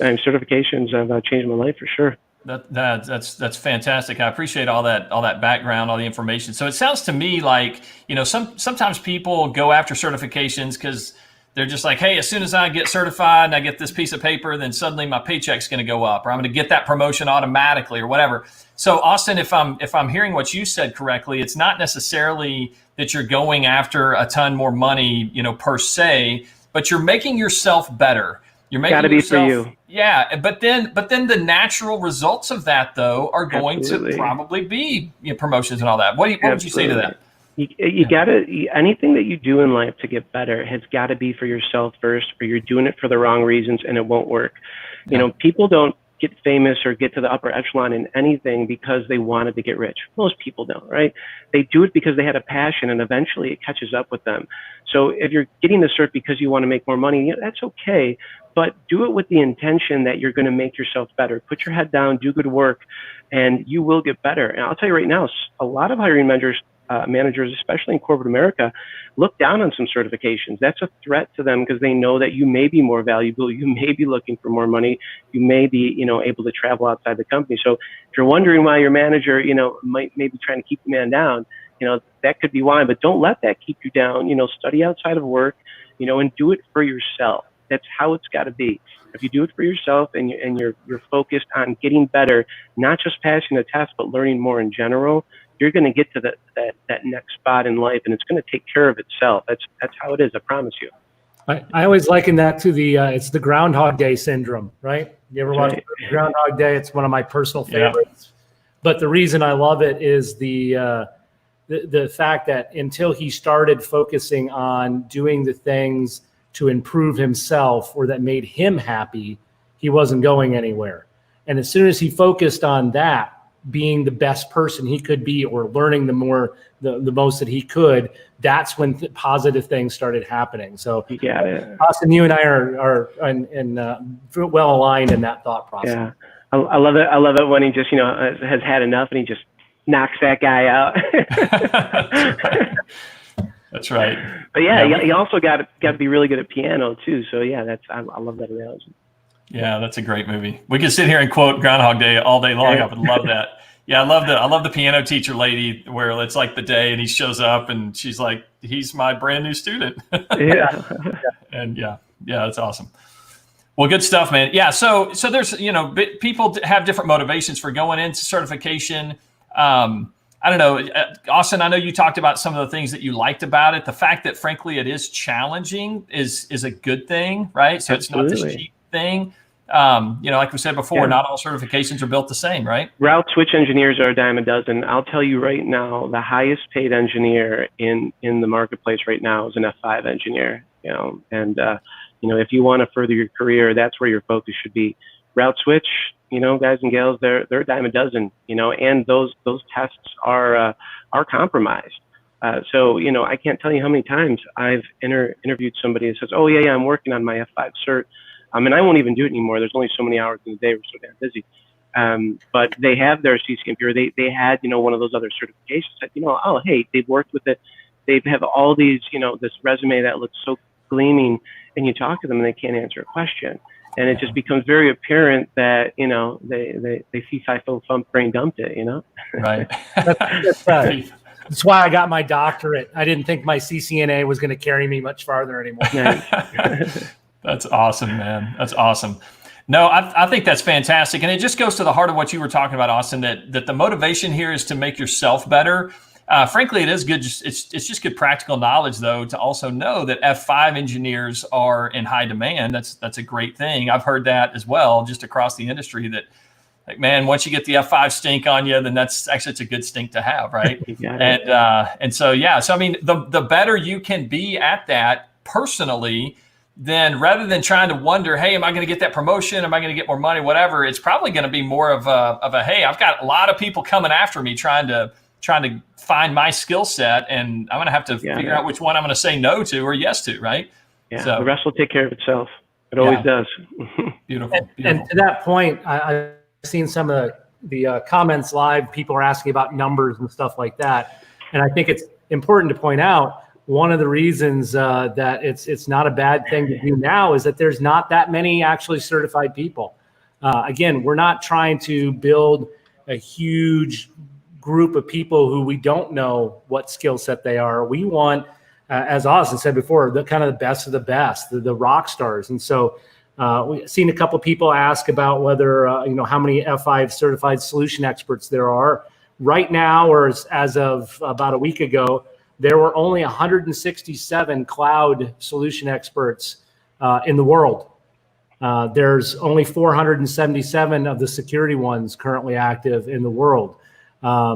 certifications have changed my life for sure. That's fantastic. I appreciate all that background, all the information. So it sounds to me like, sometimes people go after certifications because they're just like, hey, as soon as I get certified and I get this piece of paper, then suddenly my paycheck's going to go up, or I'm going to get that promotion automatically, or whatever. So Austin, if I'm hearing what you said correctly, it's not necessarily that you're going after a ton more money, per se, but you're making yourself better. You're making gotta yourself, be for you. Yeah, but then the natural results of that, though, are going Absolutely. to probably be promotions and all that. What would you say to that? You gotta, anything that you do in life to get better has got to be for yourself first, or you're doing it for the wrong reasons and it won't work. People don't get famous or get to the upper echelon in anything because they wanted to get rich. Most people don't, right? They do it because they had a passion, and eventually it catches up with them. So if you're getting the cert because you want to make more money, that's okay, but do it with the intention that you're going to make yourself better. Put your head down, do good work, and you will get better. And I'll tell you right now, a lot of hiring managers, especially in corporate America, look down on some certifications. That's a threat to them because they know that you may be more valuable, you may be looking for more money, you may be, able to travel outside the company. So if you're wondering why your manager, might be trying to keep the man down, that could be why. But don't let that keep you down. Study outside of work, and do it for yourself. That's how it's got to be. If you do it for yourself and you're focused on getting better, not just passing the test, but learning more in general, you're going to get to that next spot in life, and it's going to take care of itself. That's how it is. I promise you. I always liken that to it's the Groundhog Day syndrome, right? You ever watch Groundhog Day? It's one of my personal favorites. Yeah. But the reason I love it is the fact that until he started focusing on doing the things to improve himself or that made him happy, he wasn't going anywhere. And as soon as he focused on that, being the best person he could be, or learning the most that he could, that's when positive things started happening. So you got it. Austin, you and I are well aligned in that thought process. Yeah, I love it. I love it when he just has had enough and he just knocks that guy out. That's right. But yeah, you also got to be really good at piano too. So yeah, I love that analogy. Yeah, that's a great movie. We could sit here and quote Groundhog Day all day long. I would love that. Yeah, I love the piano teacher lady where it's like the day and he shows up and she's like, he's my brand new student. Yeah. And yeah, that's awesome. Well, good stuff, man. Yeah. So there's, people have different motivations for going into certification. I don't know, Austin, I know you talked about some of the things that you liked about it. The fact that frankly, it is challenging is a good thing, right? So Absolutely. It's not this cheap thing. Like we said before, not all certifications are built the same, right? Route switch engineers are a dime a dozen. I'll tell you right now, the highest paid engineer in the marketplace right now is an F5 engineer. If you want to further your career, that's where your focus should be. Route switch, guys and gals, they're a dime a dozen. And those tests are compromised. So I can't tell you how many times I've interviewed somebody that says, "Oh yeah, I'm working on my F5 cert." And I won't even do it anymore. There's only so many hours in the day. We're so damn busy. But they have their CCMP, or they had, one of those other certifications that, oh, hey, they've worked with it. They have all these, this resume that looks so gleaming, and you talk to them and they can't answer a question. And it just becomes very apparent that, they fee-fi-fo thump brain dumped it, Right. That's why I got my doctorate. I didn't think my CCNA was going to carry me much farther anymore. That's awesome, man. That's awesome. No, I think that's fantastic. And it just goes to the heart of what you were talking about, Austin, that the motivation here is to make yourself better. Frankly, it is good. It's just good practical knowledge, though, to also know that F5 engineers are in high demand. That's a great thing. I've heard that as well, just across the industry, that Like, man, once you get the F5 stink on you, then it's a good stink to have, right? And so, yeah. So, I mean, the better you can be at that personally, then rather than trying to wonder, hey, am I going to get that promotion? Am I going to get more money? Whatever. It's probably going to be more of a, hey, I've got a lot of people coming after me trying to find my skill set, and I'm going to have to figure out which one I'm going to say no to or yes to, right? Yeah, so, the rest will take care of itself. It always does. Beautiful. And to that point, I've seen some of the comments live. People are asking about numbers and stuff like that. And I think it's important to point out, one of the reasons that it's not a bad thing to do now is that there's not that many actually certified people. Again, we're not trying to build a huge group of people who we don't know what skill set they are. We want, as Austin said before, the kind of the best of the best, the rock stars. And so we've seen a couple people ask about whether, how many F5 certified solution experts there are. Right now, or as of about a week ago, there were only 167 cloud solution experts in the world. There's only 477 of the security ones currently active in the world. There are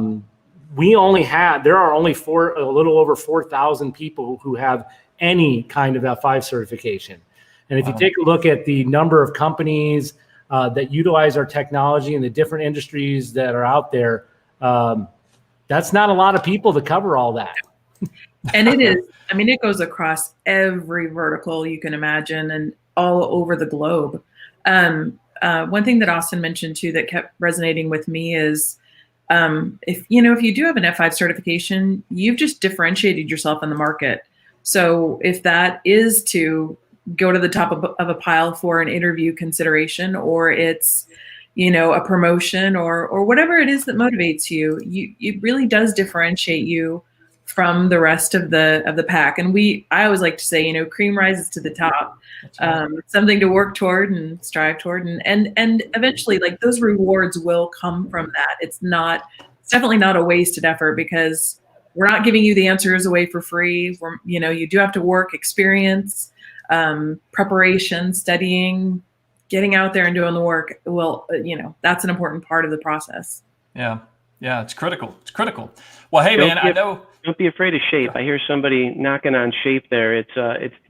only a little over 4,000 people who have any kind of F5 certification. And if you take a look at the number of companies that utilize our technology in the different industries that are out there, that's not a lot of people to cover all that. And it is, it goes across every vertical you can imagine and all over the globe. One thing that Austin mentioned too that kept resonating with me is if you do have an F5 certification, you've just differentiated yourself in the market. So if that is to go to the top of a pile for an interview consideration, or it's a promotion or whatever it is that motivates you, it really does differentiate you from the rest of the pack. And I always like to say, cream rises to the top. Something to work toward and strive toward, and eventually, like, those rewards will come from that. It's definitely not a wasted effort, because we're not giving you the answers away for free. You do have to work, experience, preparation, studying, getting out there and doing the work. Well, that's an important part of the process. Yeah, it's critical. Well, hey, man, I know. Don't be afraid of SHAPE. I hear somebody knocking on SHAPE there. It's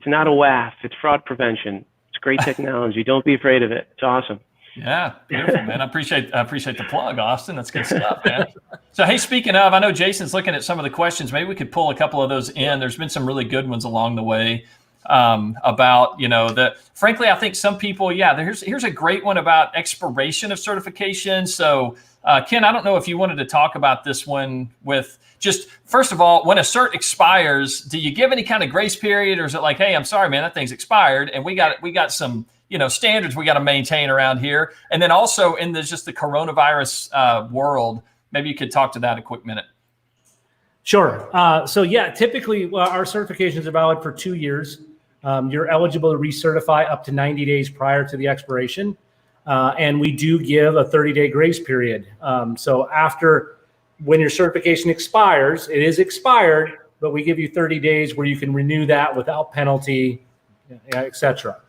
not a WAF. It's fraud prevention. It's great technology. Don't be afraid of it. It's awesome. Yeah, beautiful, man. I appreciate the plug, Austin. That's good stuff, man. So, hey, speaking of, I know Jason's looking at some of the questions. Maybe we could pull a couple of those in. There's been some really good ones along the way about, frankly, I think some people, here's a great one about expiration of certification. So, Ken, I don't know if you wanted to talk about this one with just, first of all, when a cert expires, do you give any kind of grace period, or is it like, hey, I'm sorry, man, that thing's expired, and we got some, standards we got to maintain around here? And then also in the coronavirus world, maybe you could talk to that a quick minute. Sure. Typically our certifications are valid for 2 years. You're eligible to recertify up to 90 days prior to the expiration. And we do give a 30-day grace period. So after, when your certification expires, it is expired, but we give you 30 days where you can renew that without penalty, et cetera.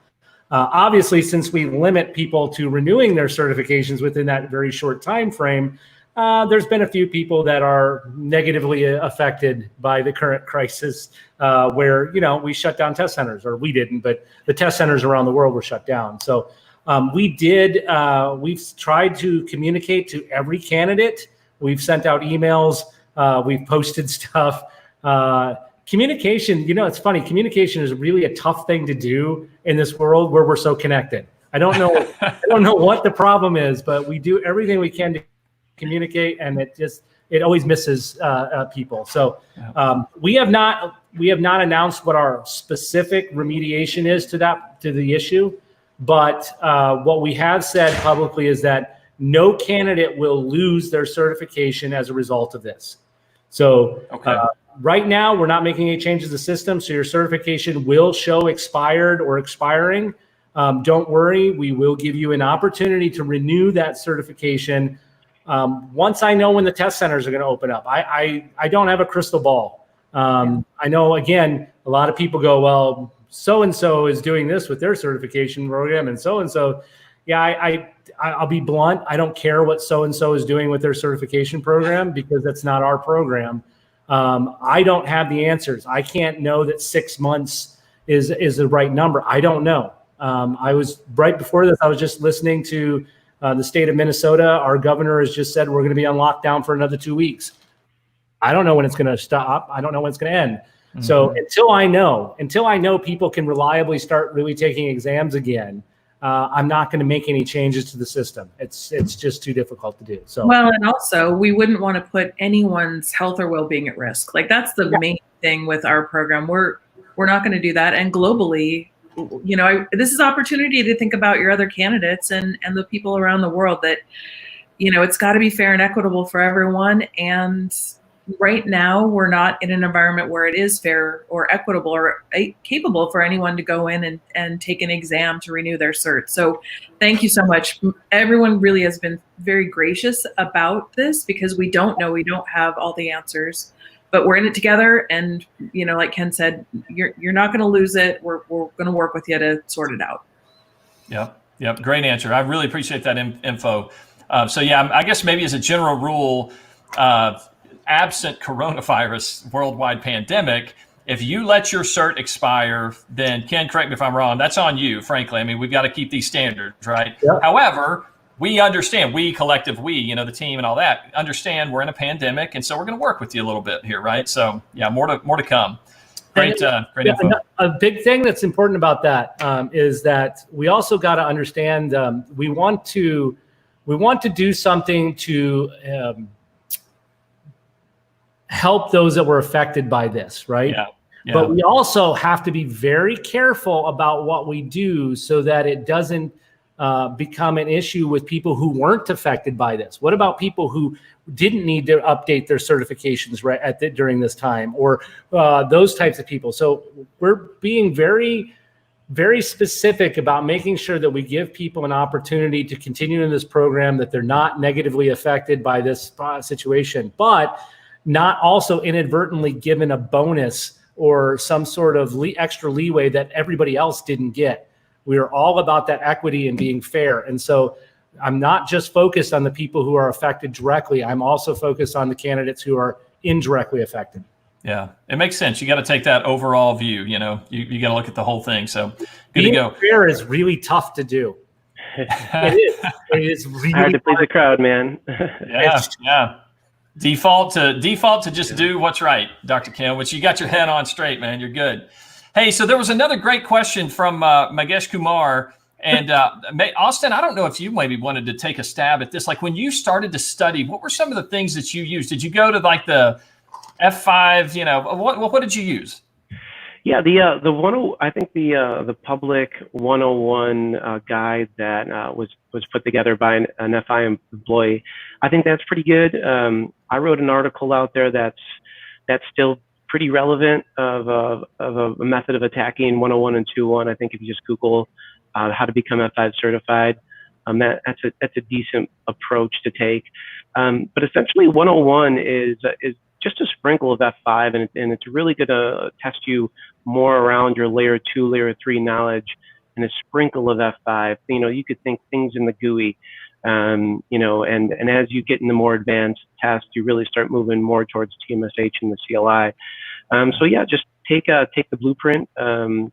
Obviously, since we limit people to renewing their certifications within that very short time frame, there's been a few people that are negatively affected by the current crisis, where we shut down test centers, or we didn't, but the test centers around the world were shut down. So we've tried to communicate to every candidate. We've sent out emails. We've posted stuff. Communication, it's funny. Communication is really a tough thing to do in this world where we're so connected. I don't know what the problem is, but we do everything we can to communicate, and it always misses people. So we have not announced what our specific remediation is to the issue, but what we have said publicly is that no candidate will lose their certification as a result of this. So right now, we're not making any changes to the system, so your certification will show expired or expiring. Don't worry, we will give you an opportunity to renew that certification once I know when the test centers are going to open up. I don't have a crystal ball. I know, again, a lot of people go, well, so-and-so is doing this with their certification program, and so-and-so. yeah, I'll be blunt. I don't care what so-and-so is doing with their certification program because that's not our program. I don't have the answers. I can't know that 6 months is the right number. I don't know. I was right before this, I was just listening to the state of Minnesota. Our governor has just said we're going to be on lockdown for another 2 weeks. I don't know when it's going to stop. I don't know when it's going to end. Mm-hmm. So until I know people can reliably start really taking exams again, I'm not going to make any changes to the system. It's just too difficult to do. So well, and also we wouldn't want to put anyone's health or well-being at risk. Like that's the main thing with our program. We're not going to do that. And globally, this is opportunity to think about your other candidates and the people around the world that, it's got to be fair and equitable for everyone. And right now, we're not in an environment where it is fair or equitable or capable for anyone to go in and take an exam to renew their cert. So thank you so much. Everyone really has been very gracious about this because we don't know, we don't have all the answers, but we're in it together. And, like Ken said, you're not going to lose it. We're going to work with you to sort it out. Yep. Great answer. I really appreciate that info. I guess maybe as a general rule, absent coronavirus worldwide pandemic, if you let your cert expire, then Ken, correct me if I'm wrong, that's on you, frankly. I mean, we've got to keep these standards, right? Yep. However, we understand, the team and all that, understand we're in a pandemic, and so we're going to work with you a little bit here, right? So, more to come. Great info. A big thing that's important about that is that we also got to understand we want to do something to help those that were affected by this, right? Yeah. But we also have to be very careful about what we do so that it doesn't become an issue with people who weren't affected by this. What about people who didn't need to update their certifications during this time, or those types of people? So we're being very, very specific about making sure that we give people an opportunity to continue in this program, that they're not negatively affected by this situation, but not also inadvertently given a bonus or some sort of extra leeway that everybody else didn't get. We are all about that equity and being fair. And so I'm not just focused on the people who are affected directly. I'm also focused on the candidates who are indirectly affected. Yeah, it makes sense. You got to take that overall view. You got to look at the whole thing. So good to go. Fair is really tough to do. It is really hard to please the crowd, man. Yeah. Default to just do what's right, Dr. Kim, which you got your head on straight, man. You're good. Hey, so there was another great question from Magesh Kumar. And Austin, I don't know if you maybe wanted to take a stab at this. Like when you started to study, what were some of the things that you used? Did you go to like the F5, what did you use? Yeah, I think the public 101 guide that was put together by an FI employee, I think that's pretty good. I wrote an article out there that's still pretty relevant of a method of attacking 101 and 201. I think if you just Google how to become F5 certified, that's a decent approach to take. But essentially 101 is just a sprinkle of F5, and it's really going to test you more around your layer 2, layer 3 knowledge, and a sprinkle of F5. You could think things in the GUI, and as you get into more advanced tests, you really start moving more towards TMSH and the CLI. Just take the blueprint, thumb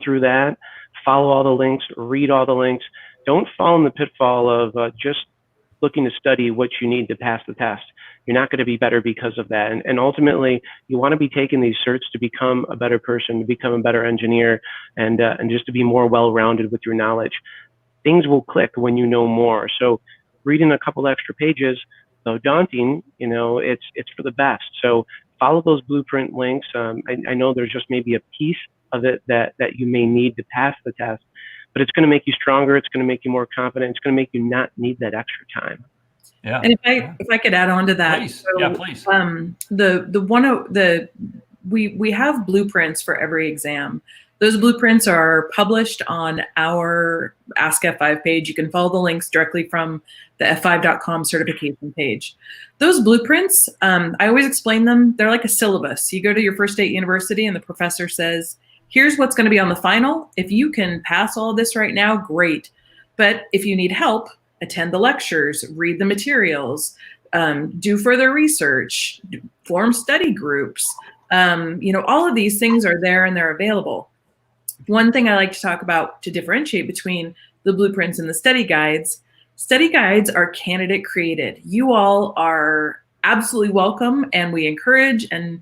through that, follow all the links, read all the links. Don't fall in the pitfall of just looking to study what you need to pass the test. You're not going to be better because of that. And ultimately, you want to be taking these certs to become a better person, to become a better engineer, and just to be more well-rounded with your knowledge. Things will click when you know more. So reading a couple extra pages, though daunting, it's for the best. So follow those blueprint links. I know there's just maybe a piece of it that you may need to pass the test, but it's going to make you stronger. It's going to make you more confident. It's going to make you not need that extra time. Yeah. And if I could add on to that, please. Please. We have blueprints for every exam. Those blueprints are published on our Ask F5 page. You can follow the links directly from the f5.com certification page. Those blueprints, I always explain them. They're like a syllabus. You go to your first day at university and the professor says, here's what's going to be on the final. If you can pass all this right now, great. But if you need help, attend the lectures, read the materials, do further research, form study groups. All of these things are there and they're available. One thing I like to talk about to differentiate between the blueprints and the study guides are candidate created. You all are absolutely welcome, and we encourage and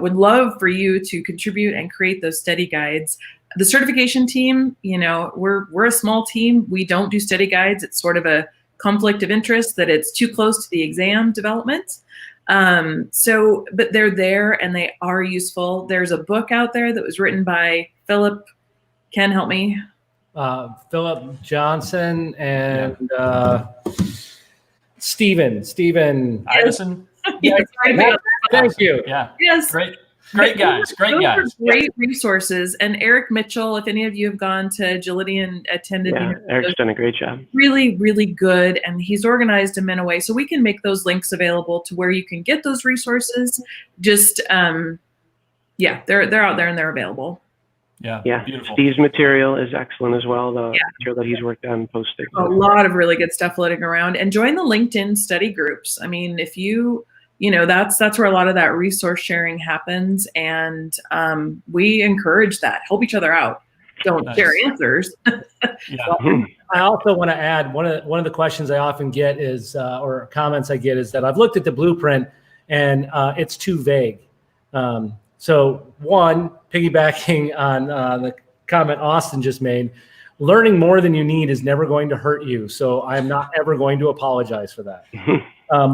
would love for you to contribute and create those study guides. The certification team, we're a small team. We don't do study guides. It's sort of a conflict of interest that it's too close to the exam development. But they're there and they are useful. There's a book out there that was written by Philip. Ken, help me. Philip Johnson and Stephen Iverson. Yeah, thank you. Yeah. Yes. Great guys. Those are great resources. And Eric Mitchell, if any of you have gone to Agility and attended, Eric's done a great job. Really, really good. And he's organized them in a way so we can make those links available to where you can get those resources. Just, they're out there and they're available. Yeah. Beautiful. Steve's material is excellent as well. The material that he's worked on posting. A lot of really good stuff floating around. And join the LinkedIn study groups. I mean, if that's where a lot of that resource sharing happens, and we encourage that. Help each other out. Don't share answers. Well, I also want to add one of the questions I often get is, or comments I get, is that I've looked at the blueprint and it's too vague. So one, piggybacking on the comment Austin just made, learning more than you need is never going to hurt you. So I'm not ever going to apologize for that.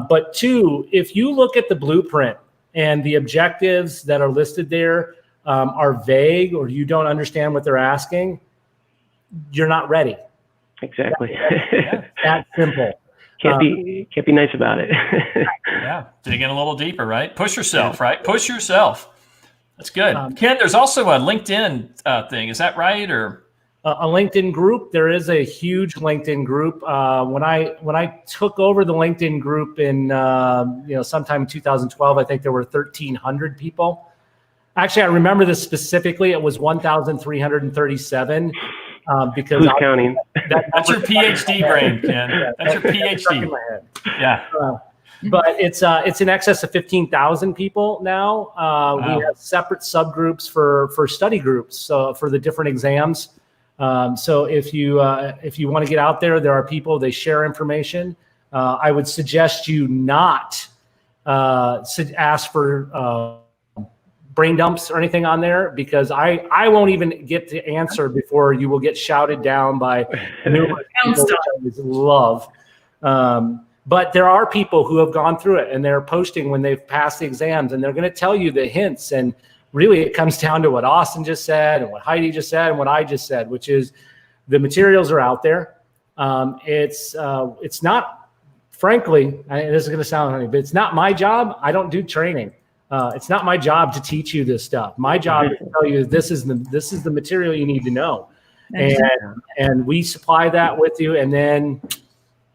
But two, if you look at the blueprint and the objectives that are listed there are vague, or you don't understand what they're asking, you're not ready. Exactly. That simple. Can't be nice about it. Dig in a little deeper, right? Push yourself, right? Push yourself. That's good. Ken, there's also a LinkedIn thing. Is that right? Or a LinkedIn group? There is a huge LinkedIn group. When I took over the LinkedIn group in sometime in 2012, I think there were 1,300 people. Actually, I remember this specifically. It was 1,337 because who's counting? That's your PhD brain, Ken. That's your PhD. Yeah. But it's in excess of 15,000 people now. Wow. We have separate subgroups for study groups, so for the different exams. So if you want to get out there, there are people, they share information. I would suggest you not ask for brain dumps or anything on there, because I won't even get to answer before you will get shouted down by numerous people, which I always love. But there are people who have gone through it and they're posting when they've passed the exams, and they're going to tell you the hints. And really, it comes down to what Austin just said and what Heidi just said and what I just said, which is the materials are out there. It's not, frankly, and this is going to sound funny, but it's not my job. I don't do training. It's not my job to teach you this stuff. My job is to tell you this is the material you need to know, and we supply that with you, and then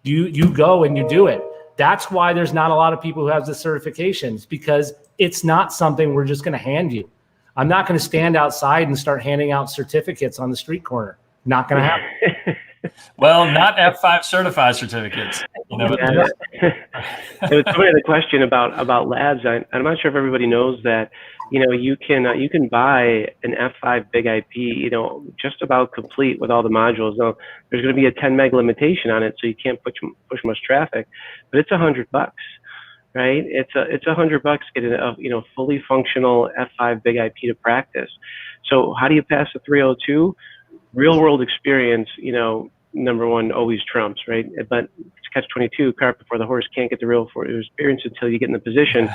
you go and you do it. That's why there's not a lot of people who have the certifications, because it's not something we're just going to hand you. I'm not going to stand outside and start handing out certificates on the street corner. Not going to happen. Well, not F5 certified certificates. There was somebody had a question about labs. I'm not sure if everybody knows that. You can buy an F5 big IP, just about complete with all the modules. Now, there's going to be a 10 meg limitation on it, so you can't push much traffic, but it's $100, right? It's $100 getting a fully functional F5 big IP to practice. So how do you pass the 302? Real world experience, number one always trumps, right? But it's catch-22, cart before the horse. Can't get the real experience until you get in the position.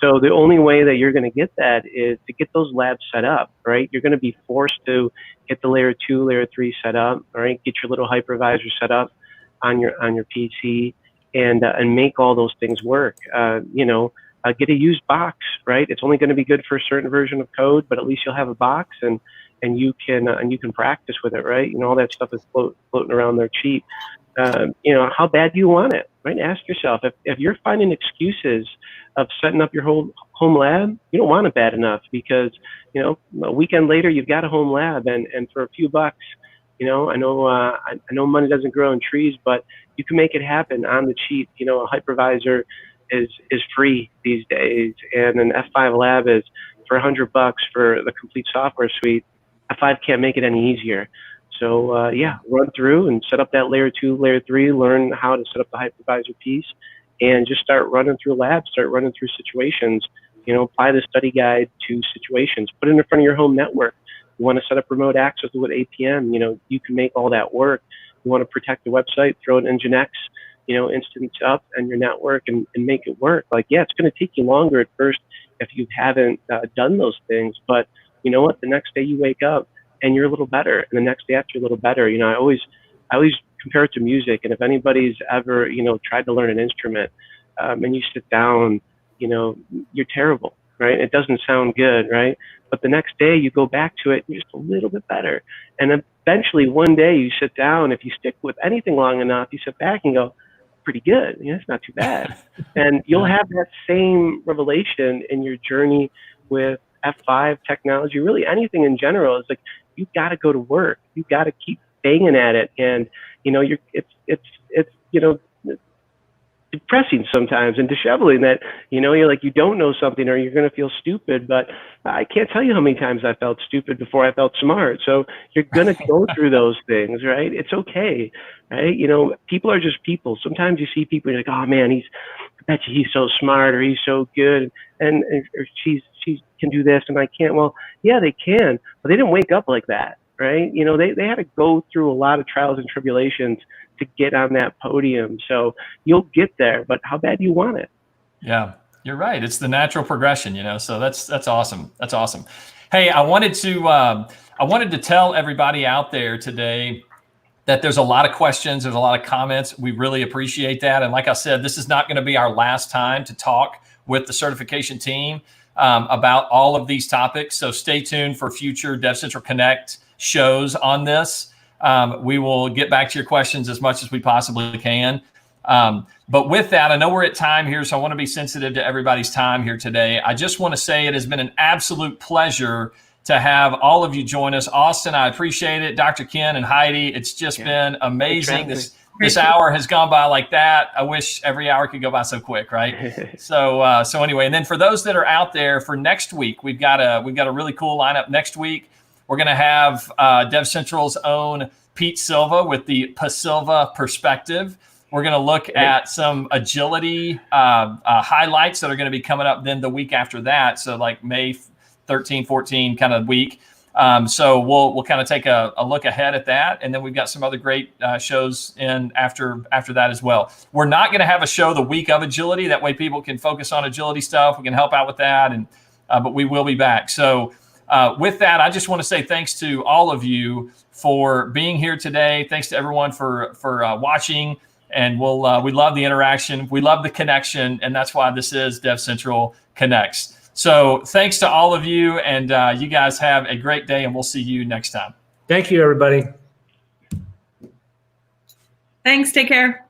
So the only way that you're going to get that is to get those labs set up, right? You're going to be forced to get the layer 2, layer 3 set up, all right? Get your little hypervisor set up on your PC and make all those things work. Get a used box, right? It's only going to be good for a certain version of code, but at least you'll have a box and you can practice with it, right? All that stuff is floating around there cheap. How bad do you want it, right? Ask yourself, if you're finding excuses of setting up your whole home lab, you don't want it bad enough, because a weekend later you've got a home lab, and for a few bucks, I know money doesn't grow on trees, but you can make it happen on the cheap. A hypervisor is free these days, and an F5 lab is for $100 for the complete software suite. F5 can't make it any easier. So run through and set up that layer 2, layer 3, learn how to set up the hypervisor piece, and just start running through labs, start running through situations. Apply the study guide to situations. Put it in front of your home network. You want to set up remote access with APM, you can make all that work. You want to protect the website, throw an Nginx, instance up on your network and make it work. It's going to take you longer at first if you haven't done those things. But you know what? The next day you wake up and you're a little better, and the next day after you're a little better. I always compare it to music. And if anybody's ever, tried to learn an instrument and you sit down, you're terrible, right? It doesn't sound good, right? But the next day you go back to it, and you're just a little bit better. And eventually one day you sit down, if you stick with anything long enough, you sit back and go, pretty good. It's not too bad. And you'll have that same revelation in your journey with F5 technology, really anything in general. It's you've got to go to work. You've got to keep banging at it. And, it's depressing sometimes and disheveling that, you're you don't know something or you're going to feel stupid. But I can't tell you how many times I felt stupid before I felt smart. So you're going to go through those things, right? It's okay, right? People are just people. Sometimes you see people, you're like, oh man, I bet you he's so smart, or he's so good, and or she can do this and I can't. Well, yeah, they can, but they didn't wake up like that, right? They had to go through a lot of trials and tribulations to get on that podium. So you'll get there, but how bad do you want it? Yeah, you're right. It's the natural progression, so that's awesome. That's awesome. Hey, I wanted to tell everybody out there today that there's a lot of questions. There's a lot of comments. We really appreciate that. And like I said, this is not going to be our last time to talk with the certification team about all of these topics. So stay tuned for future DevCentral Connect shows on this. We will get back to your questions as much as we possibly can. But with that, I know we're at time here, so I want to be sensitive to everybody's time here today. I just want to say it has been an absolute pleasure to have all of you join us. Austin, I appreciate it. Dr. Ken and Heidi, it's just been amazing. This hour has gone by like that. I wish every hour could go by so quick, right? So anyway, and then for those that are out there, for next week, we've got a really cool lineup next week. We're going to have DevCentral's own Pete Silva with the Pasilva perspective. We're going to look at some agility highlights that are going to be coming up then the week after that. So like May 13, 14 kind of week. So we'll kind of take a look ahead at that. And then we've got some other great shows in after that as well. We're not going to have a show the week of agility. That way people can focus on agility stuff. We can help out with that. But we will be back. So with that, I just want to say thanks to all of you for being here today. Thanks to everyone for watching. And we love the interaction. We love the connection. And that's why this is DevCentral Connects. So thanks to all of you. And you guys have a great day. And we'll see you next time. Thank you, everybody. Thanks. Take care.